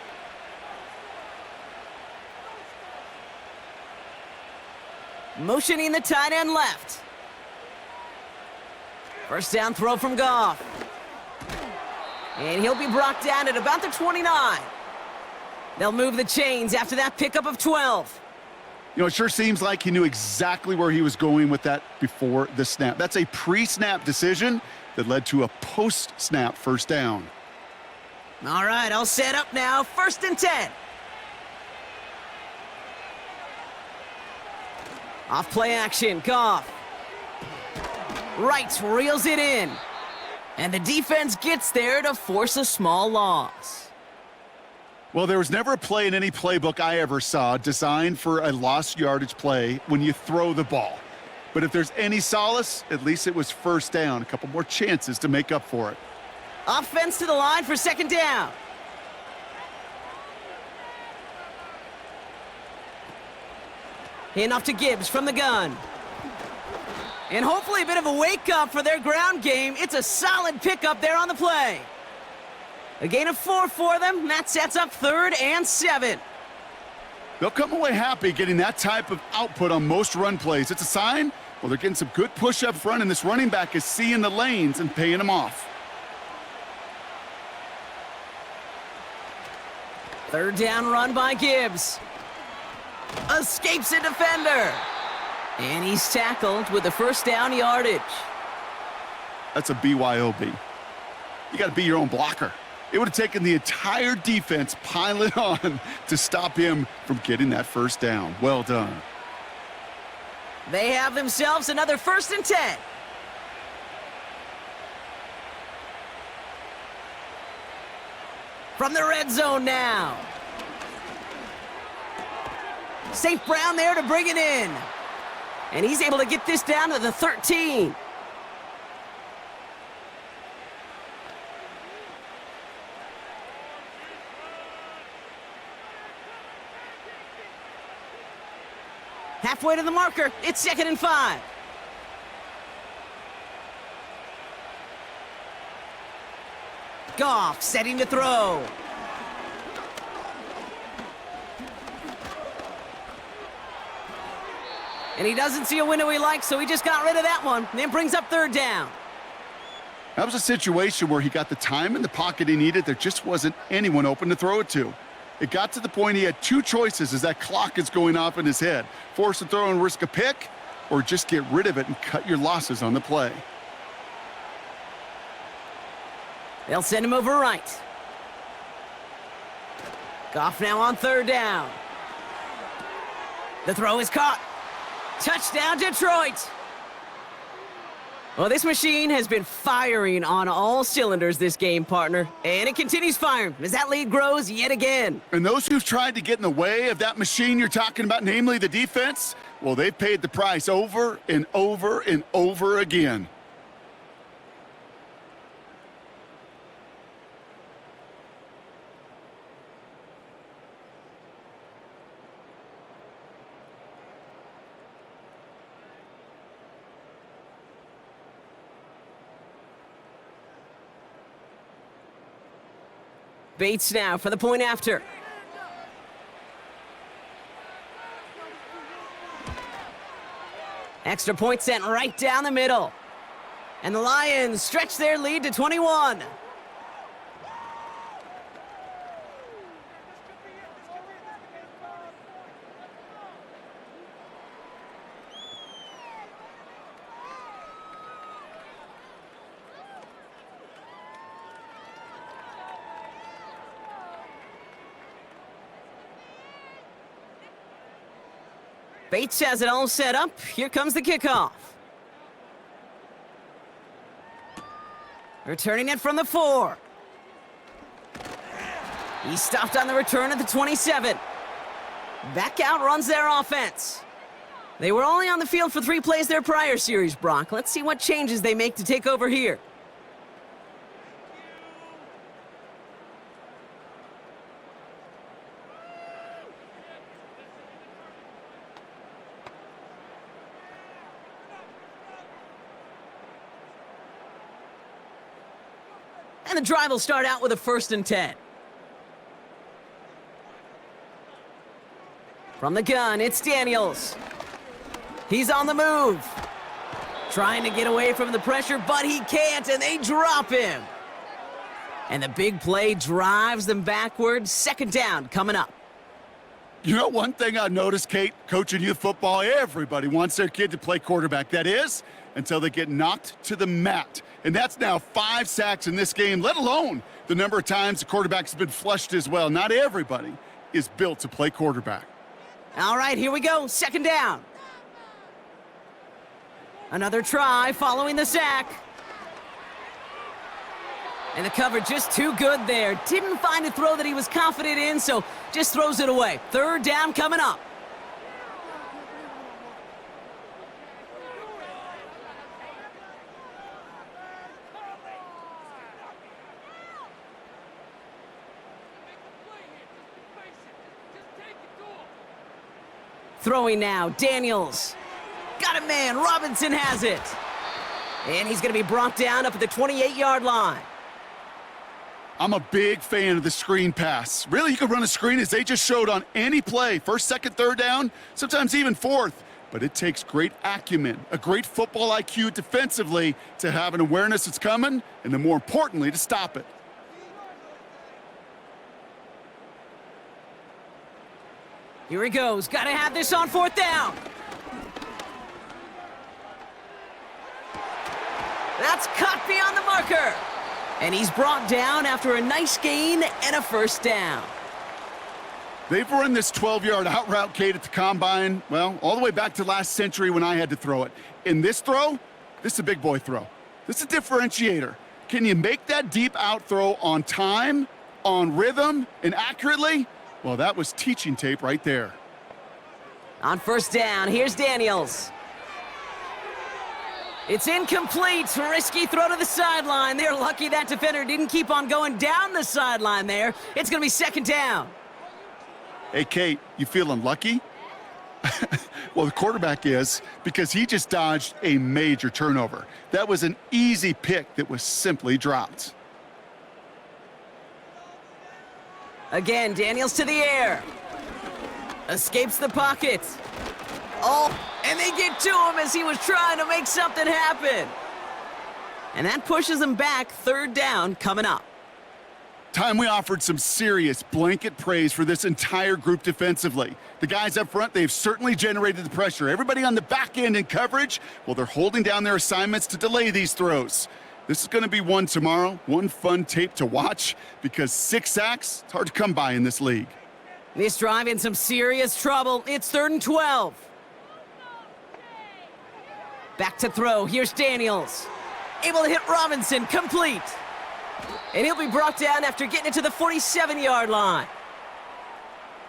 Speaker 2: Motioning the tight end left. First down throw from Goff. And he'll be brought down at about the 29. They'll move the chains after that pickup of 12.
Speaker 3: You know, it sure seems like he knew exactly where he was going with that before the snap. That's a pre-snap decision that led to a post-snap first down.
Speaker 2: All right, all set up now. First and 10. Off play action, Goff. Right, reels it in. And the defense gets there to force a small loss.
Speaker 3: Well, there was never a play in any playbook I ever saw designed for a lost yardage play when you throw the ball. But if there's any solace, at least it was first down. A couple more chances to make up for it.
Speaker 2: Offense to the line for second down. Hand off to Gibbs from the gun. And hopefully a bit of a wake-up for their ground game. It's a solid pickup there on the play. A gain of 4 for them. That sets up 3rd and 7.
Speaker 3: They'll come away happy getting that type of output on most run plays. It's a sign, well, they're getting some good push up front, and this running back is seeing the lanes and paying them off.
Speaker 2: 3rd down run by Gibbs. Escapes a defender. And he's tackled with the first down yardage.
Speaker 3: That's a BYOB. You got to be your own blocker. It would have taken the entire defense piling on to stop him from getting that first down. Well done.
Speaker 2: They have themselves another 1st and 10. From the red zone now. St. Brown there to bring it in. And he's able to get this down to the 13. Halfway to the marker. It's 2nd and 5. Goff setting to throw. And he doesn't see a window he likes, so he just got rid of that one. And then brings up 3rd down.
Speaker 3: That was a situation where he got the time in the pocket he needed. There just wasn't anyone open to throw it to. It got to the point he had 2 choices as that clock is going off in his head. Force a throw and risk a pick, or just get rid of it and cut your losses on the play.
Speaker 2: They'll send him over right. Goff now on 3rd down. The throw is caught. Touchdown, Detroit! Well, this machine has been firing on all cylinders this game, partner. And it continues firing as that lead grows yet again.
Speaker 3: And those who've tried to get in the way of that machine you're talking about, namely the defense, well, they've paid the price over and over and over again.
Speaker 2: Bates now for the point after. Extra point sent right down the middle. And the Lions stretch their lead to 21. Bates has it all set up. Here comes the kickoff. Returning it from the 4. He stopped on the return at the 27. Back out runs their offense. They were only on the field for 3 plays their prior series, Brock. Let's see what changes they make to take over here. And the drive will start out with a 1st and 10. From the gun, it's Daniels. He's on the move. Trying to get away from the pressure, but he can't, and they drop him. And the big play drives them backwards. 2nd down coming up.
Speaker 3: You know, one thing I noticed, Kate, coaching youth football, everybody wants their kid to play quarterback. That is, until they get knocked to the mat. And that's now 5 sacks in this game, let alone the number of times the quarterback's been flushed as well. Not everybody is built to play quarterback.
Speaker 2: All right, here we go. 2nd down. Another try following the sack. And the cover just too good there. Didn't find a throw that he was confident in, so just throws it away. 3rd down coming up. Throwing now, Daniels. Got a man, Robinson has it. And he's going to be brought down up at the 28-yard line.
Speaker 3: I'm a big fan of the screen pass. Really, you can run a screen as they just showed on any play. 1st, 2nd, 3rd down, sometimes even 4th. But it takes great acumen, a great football IQ defensively to have an awareness it's coming, and then more importantly, to stop it.
Speaker 2: Here he goes. Got to have this on 4th down. That's cut beyond the marker. And he's brought down after a nice gain and a 1st down.
Speaker 3: They've run this 12-yard out route, Kate, at the combine, well, all the way back to last century when I had to throw it. In this throw, this is a big boy throw. This is a differentiator. Can you make that deep out throw on time, on rhythm, and accurately? Well, that was teaching tape right there.
Speaker 2: On 1st down, here's Daniels. It's incomplete. Risky throw to the sideline. They're lucky that defender didn't keep on going down the sideline there. It's going to be 2nd down.
Speaker 3: Hey, Kate, you feeling lucky? Well, the quarterback is, because he just dodged a major turnover. That was an easy pick that was simply dropped.
Speaker 2: Again, Daniels to the air. Escapes the pocket. Oh, and they get to him as he was trying to make something happen. And that pushes him back. 3rd down coming up.
Speaker 3: Time we offered some serious blanket praise for this entire group defensively. The guys up front, they've certainly generated the pressure. Everybody on the back end in coverage, well, they're holding down their assignments to delay these throws. This is going to be one tomorrow, one fun tape to watch, because 6 sacks, it's hard to come by in this league.
Speaker 2: This drive in some serious trouble. It's 3rd and 12. Back to throw. Here's Daniels. Able to hit Robinson. Complete. And he'll be brought down after getting it to the 47-yard line.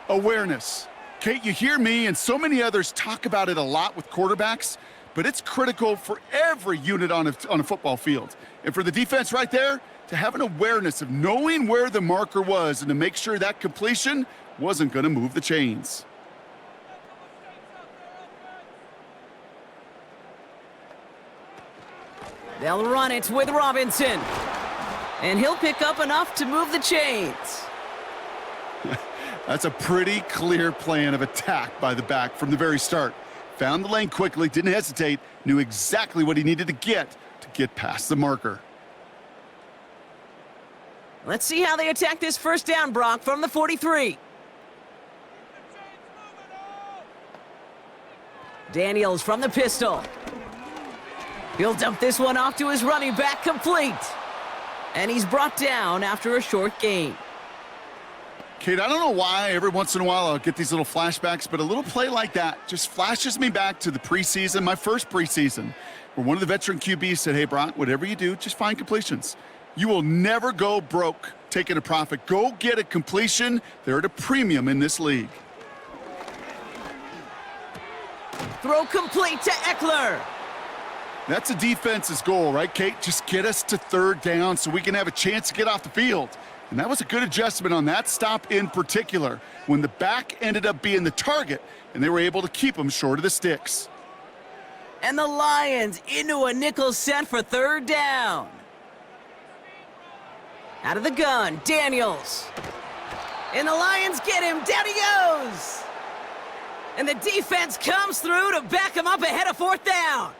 Speaker 3: Awareness. Kate, you hear me and so many others talk about it a lot with quarterbacks, but it's critical for every unit on a football field. And for the defense right there, to have an awareness of knowing where the marker was and to make sure that completion wasn't going to move the chains.
Speaker 2: They'll run it with Robinson. And he'll pick up enough to move the chains.
Speaker 3: That's a pretty clear plan of attack by the back from the very start. Found the lane quickly, didn't hesitate, knew exactly what he needed to get past the marker.
Speaker 2: Let's see how they attack this 1st down, Brock, from the 43. Daniels from the pistol. He'll dump this one off to his running back, complete. And he's brought down after a short gain.
Speaker 3: Kate, I don't know why every once in a while I'll get these little flashbacks, but a little play like that just flashes me back to the preseason, my first preseason, where one of the veteran QBs said, hey, Brock, whatever you do, just find completions. You will never go broke taking a profit. Go get a completion. They're at a premium in this league.
Speaker 2: Throw complete to Eckler.
Speaker 3: That's a defense's goal, right, Kate? Just get us to 3rd down so we can have a chance to get off the field. And that was a good adjustment on that stop in particular, when the back ended up being the target, and they were able to keep him short of the sticks.
Speaker 2: And the Lions into a nickel set for 3rd down. Out of the gun, Daniels. And the Lions get him. Down he goes. And the defense comes through to back him up ahead of 4th down.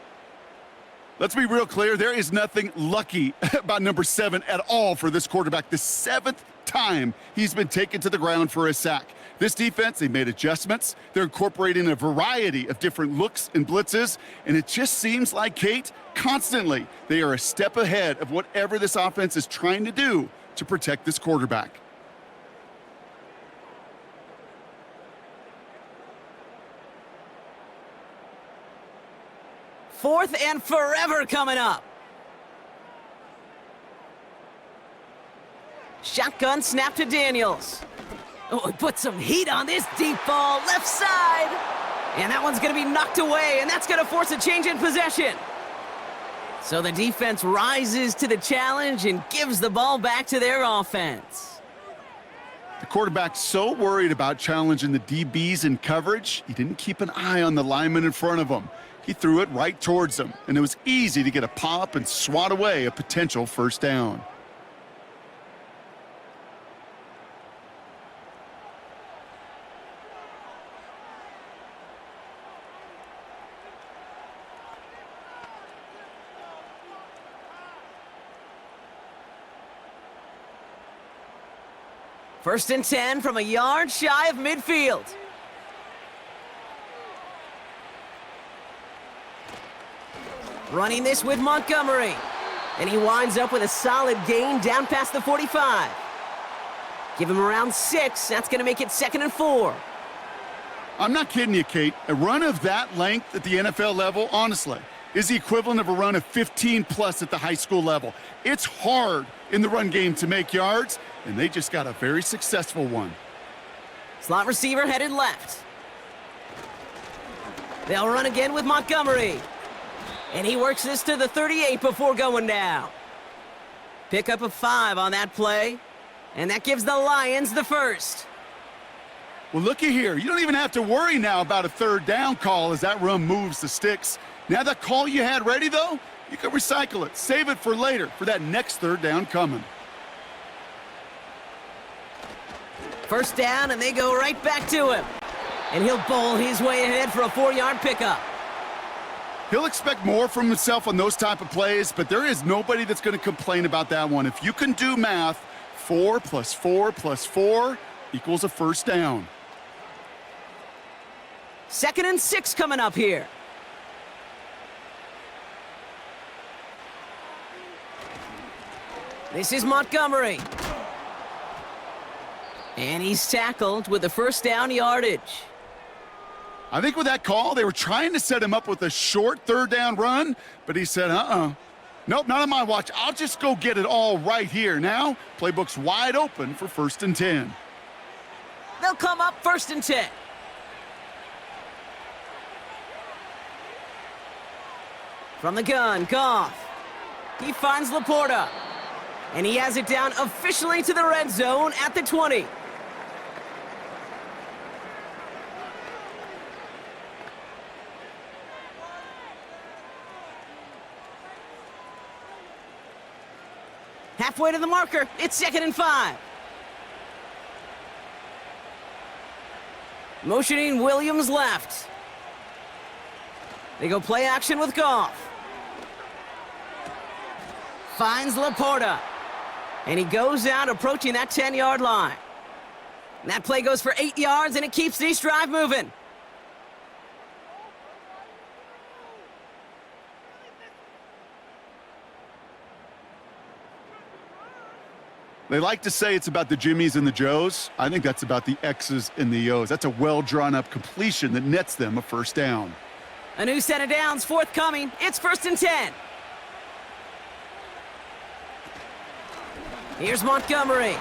Speaker 3: Let's be real clear. There is nothing lucky about number 7 at all for this quarterback. The 7th time he's been taken to the ground for a sack. This defense, they made adjustments. They're incorporating a variety of different looks and blitzes, and it just seems like, Kate, constantly they are a step ahead of whatever this offense is trying to do to protect this quarterback.
Speaker 2: Fourth and forever coming up. Shotgun snap to Daniels. Oh, he put some heat on this deep ball, left side. And that one's going to be knocked away, and that's going to force a change in possession. So the defense rises to the challenge and gives the ball back to their offense.
Speaker 3: The quarterback's so worried about challenging the DBs in coverage, he didn't keep an eye on the lineman in front of him. He threw it right towards him, and it was easy to get a pop and swat away a potential first down.
Speaker 2: First and 10 from a yard shy of midfield. Running this with Montgomery. And he winds up with a solid gain down past the 45. Give him around 6. That's going to make it 2nd and 4.
Speaker 3: I'm not kidding you, Kate. A run of that length at the NFL level, honestly, is the equivalent of a run of 15+ at the high school level. It's hard in the run game to make yards, and they just got a very successful one.
Speaker 2: Slot receiver headed left. They'll run again with Montgomery. And he works this to the 38 before going down. Pick up a 5 on that play. And that gives the Lions the first.
Speaker 3: Well, looky here. You don't even have to worry now about a 3rd down call as that run moves the sticks. Now that call you had ready, though, you can recycle it. Save it for later for that next 3rd down coming.
Speaker 2: First down, and they go right back to him. And he'll bowl his way ahead for a 4-yard pickup.
Speaker 3: He'll expect more from himself on those type of plays, but there is nobody that's going to complain about that one. If you can do math, 4 + 4 + 4 equals a first down.
Speaker 2: 2nd and 6 coming up here. This is Montgomery. And he's tackled with the first down yardage.
Speaker 3: I think with that call, they were trying to set him up with a short 3rd down run, but he said, nope, not on my watch. I'll just go get it all right here. Now, playbook's wide open for 1st and 10.
Speaker 2: They'll come up 1st and 10. From the gun, Goff. He finds Laporta. And he has it down officially to the red zone at the 20. Halfway to the marker, it's 2nd and 5. Motioning Williams left. They go play action with Goff. Finds Laporta. And he goes out approaching that 10-yard line. And that play goes for 8 yards, and it keeps this drive moving.
Speaker 3: They like to say it's about the Jimmies and the Joes. I think that's about the X's and the O's. That's a well-drawn-up completion that nets them a first down.
Speaker 2: A new set of downs forthcoming. It's 1st and 10. Here's Montgomery.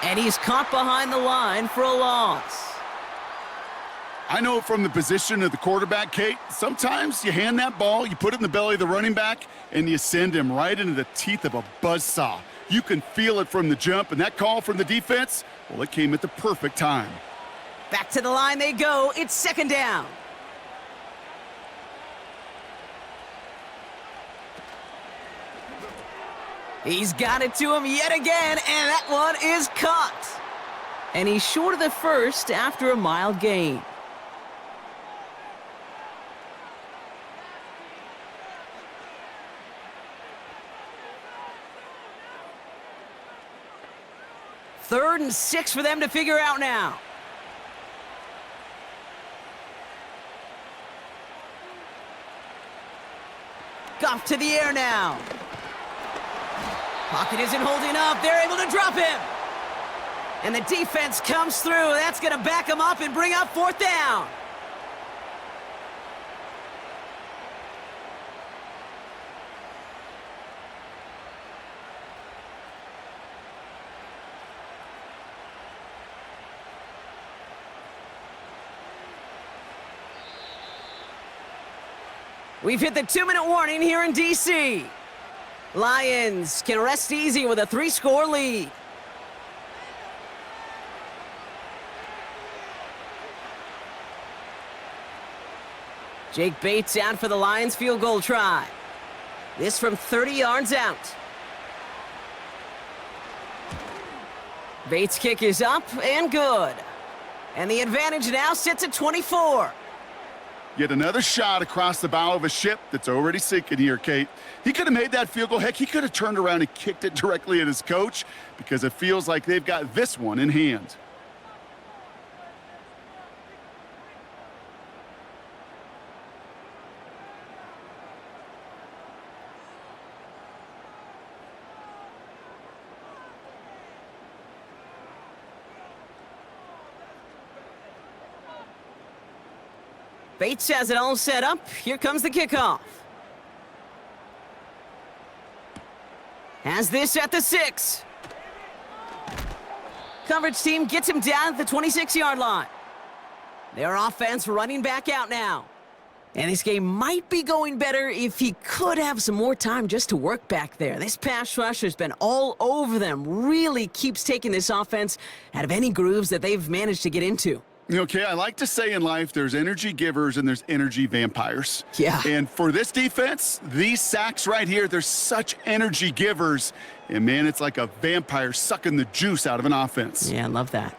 Speaker 2: And he's caught behind the line for a loss.
Speaker 3: I know from the position of the quarterback, Kate, sometimes you hand that ball, you put it in the belly of the running back, and you send him right into the teeth of a buzzsaw. You can feel it from the jump, and that call from the defense, well, it came at the perfect time.
Speaker 2: Back to the line they go. It's 2nd down. He's got it to him yet again, and that one is caught. And he's short of the first after a mild gain. Third and 6 for them to figure out now. Goff to the air now. Pocket isn't holding up. They're able to drop him. And the defense comes through. That's going to back him up and bring up 4th down. We've hit the 2-minute warning here in D.C. Lions can rest easy with a 3-score lead. Jake Bates out for the Lions field goal try. This from 30 yards out. Bates' kick is up and good. And the advantage now sits at 24.
Speaker 3: Yet another shot across the bow of a ship that's already sinking here, Kate. He could have made that field goal. Heck, he could have turned around and kicked it directly at his coach because it feels like they've got this one in hand.
Speaker 2: Bates has it all set up. Here comes the kickoff. Has this at the 6. Coverage team gets him down at the 26-yard line. Their offense running back out now. And this game might be going better if he could have some more time just to work back there. This pass rush has been all over them. Really keeps taking this offense out of any grooves that they've managed to get into.
Speaker 3: Okay, I like to say in life there's energy givers and there's energy vampires.
Speaker 2: Yeah.
Speaker 3: And for this defense, these sacks right here, they're such energy givers. And, man, it's like a vampire sucking the juice out of an offense.
Speaker 2: Yeah, I love that.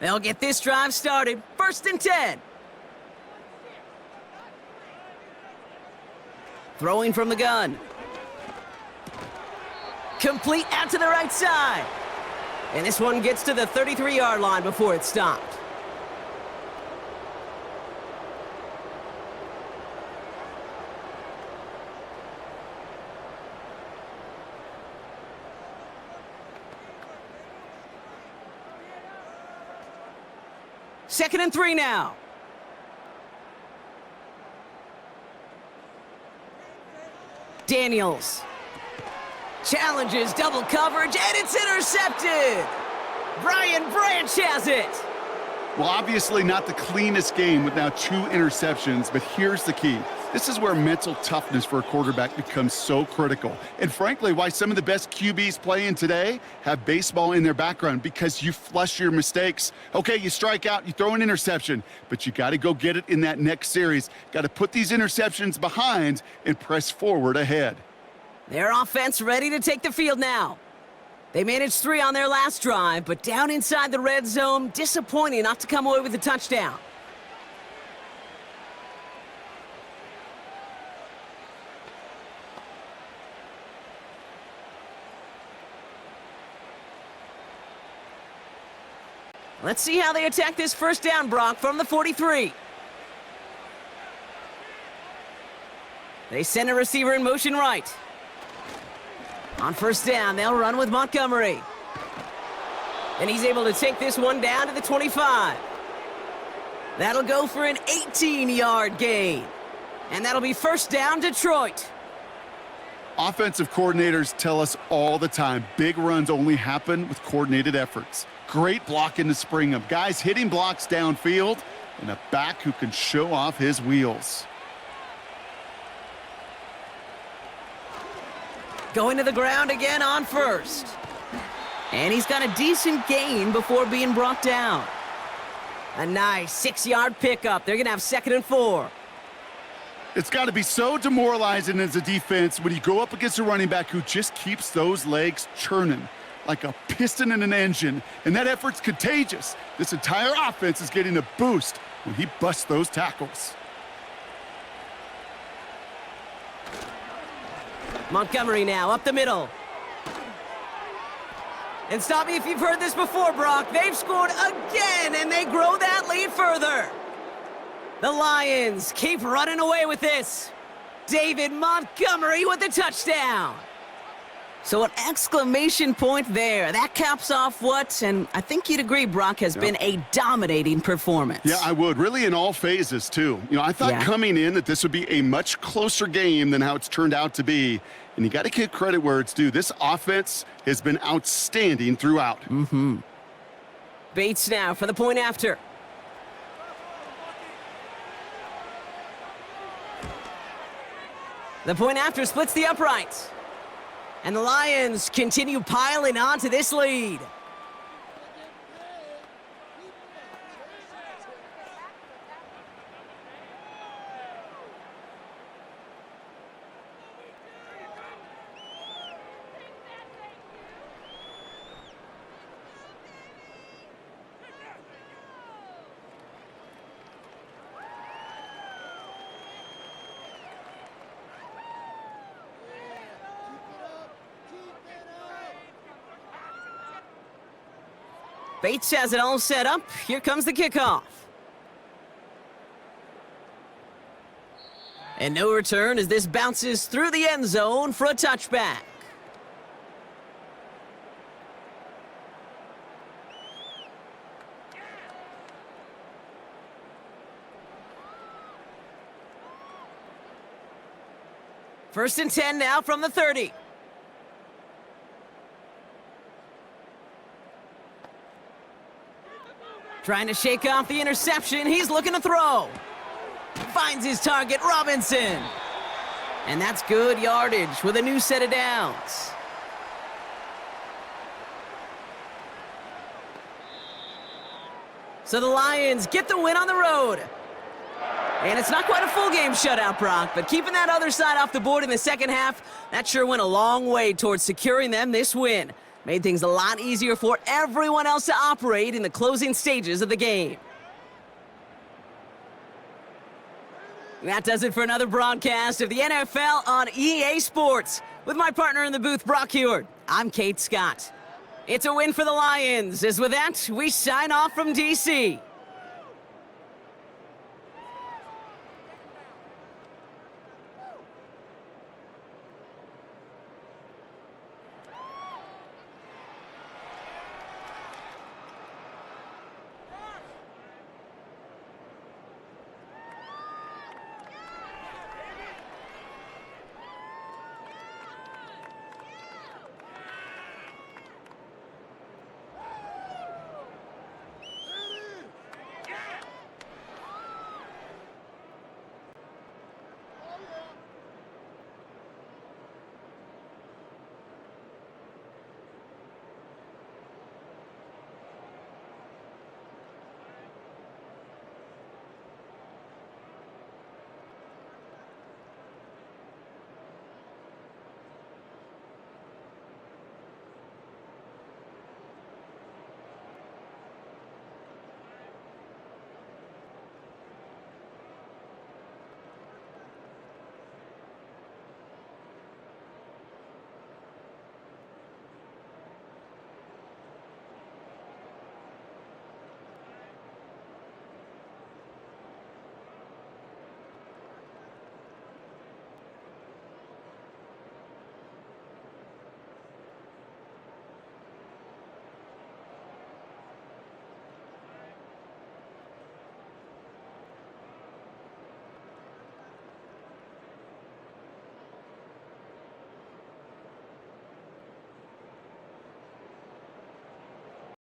Speaker 2: They'll get this drive started. 1st and 10. Throwing from the gun. Complete out to the right side. And this one gets to the 33-yard line before it's stopped. Second and 3 now. Daniels. Challenges double coverage, and it's intercepted! Brian Branch has it!
Speaker 3: Well, obviously not the cleanest game with now 2 interceptions, but here's the key. This is where mental toughness for a quarterback becomes so critical. And frankly, why some of the best QBs playing today have baseball in their background, because you flush your mistakes. Okay, you strike out, you throw an interception, but you got to go get it in that next series. Got to put these interceptions behind and press forward ahead.
Speaker 2: Their offense ready to take the field now. They managed 3 on their last drive, but down inside the red zone, disappointing not to come away with a touchdown. Let's see how they attack this first down, Brock, from the 43. They send a receiver in motion right. On first down, they'll run with Montgomery. And he's able to take this one down to the 25. That'll go for an 18-yard gain. And that'll be first down, Detroit.
Speaker 3: Offensive coordinators tell us all the time, big runs only happen with coordinated efforts. Great blocking to spring them. Guys hitting blocks downfield, and a back who can show off his wheels.
Speaker 2: Going to the ground again on first. And he's got a decent gain before being brought down. A nice 6-yard pickup. They're going to have 2nd and 4.
Speaker 3: It's got to be so demoralizing as a defense when you go up against a running back who just keeps those legs churning like a piston in an engine, and that effort's contagious. This entire offense is getting a boost when he busts those tackles.
Speaker 2: Montgomery now up the middle. And stop me if you've heard this before, Brock. They've scored again, and they grow that lead further. The Lions keep running away with this. David Montgomery with the touchdown. So an exclamation point there. That caps off what, and I think you'd agree, Brock, has been a dominating performance.
Speaker 3: Yeah, I would. Really in all phases, too. You know, I thought coming in that this would be a much closer game than how it's turned out to be. And you got to give credit where it's due. This offense has been outstanding throughout.
Speaker 2: Bates now for the point after. The point after splits the uprights. And the Lions continue piling on to this lead. Bates has it all set up. Here comes the kickoff. And no return as this bounces through the end zone for a touchback. First and 10 now from the 30. Trying to shake off the interception. He's looking to throw. Finds his target, Robinson. And that's good yardage with a new set of downs. So the Lions get the win on the road. And it's not quite a full game shutout, Brock, but keeping that other side off the board in the second half, that sure went a long way towards securing them this win. Made things a lot easier for everyone else to operate in the closing stages of the game. That does it for another broadcast of the NFL on EA Sports. With my partner in the booth, Brock Heward, I'm Kate Scott. It's a win for the Lions, as with that, we sign off from D.C.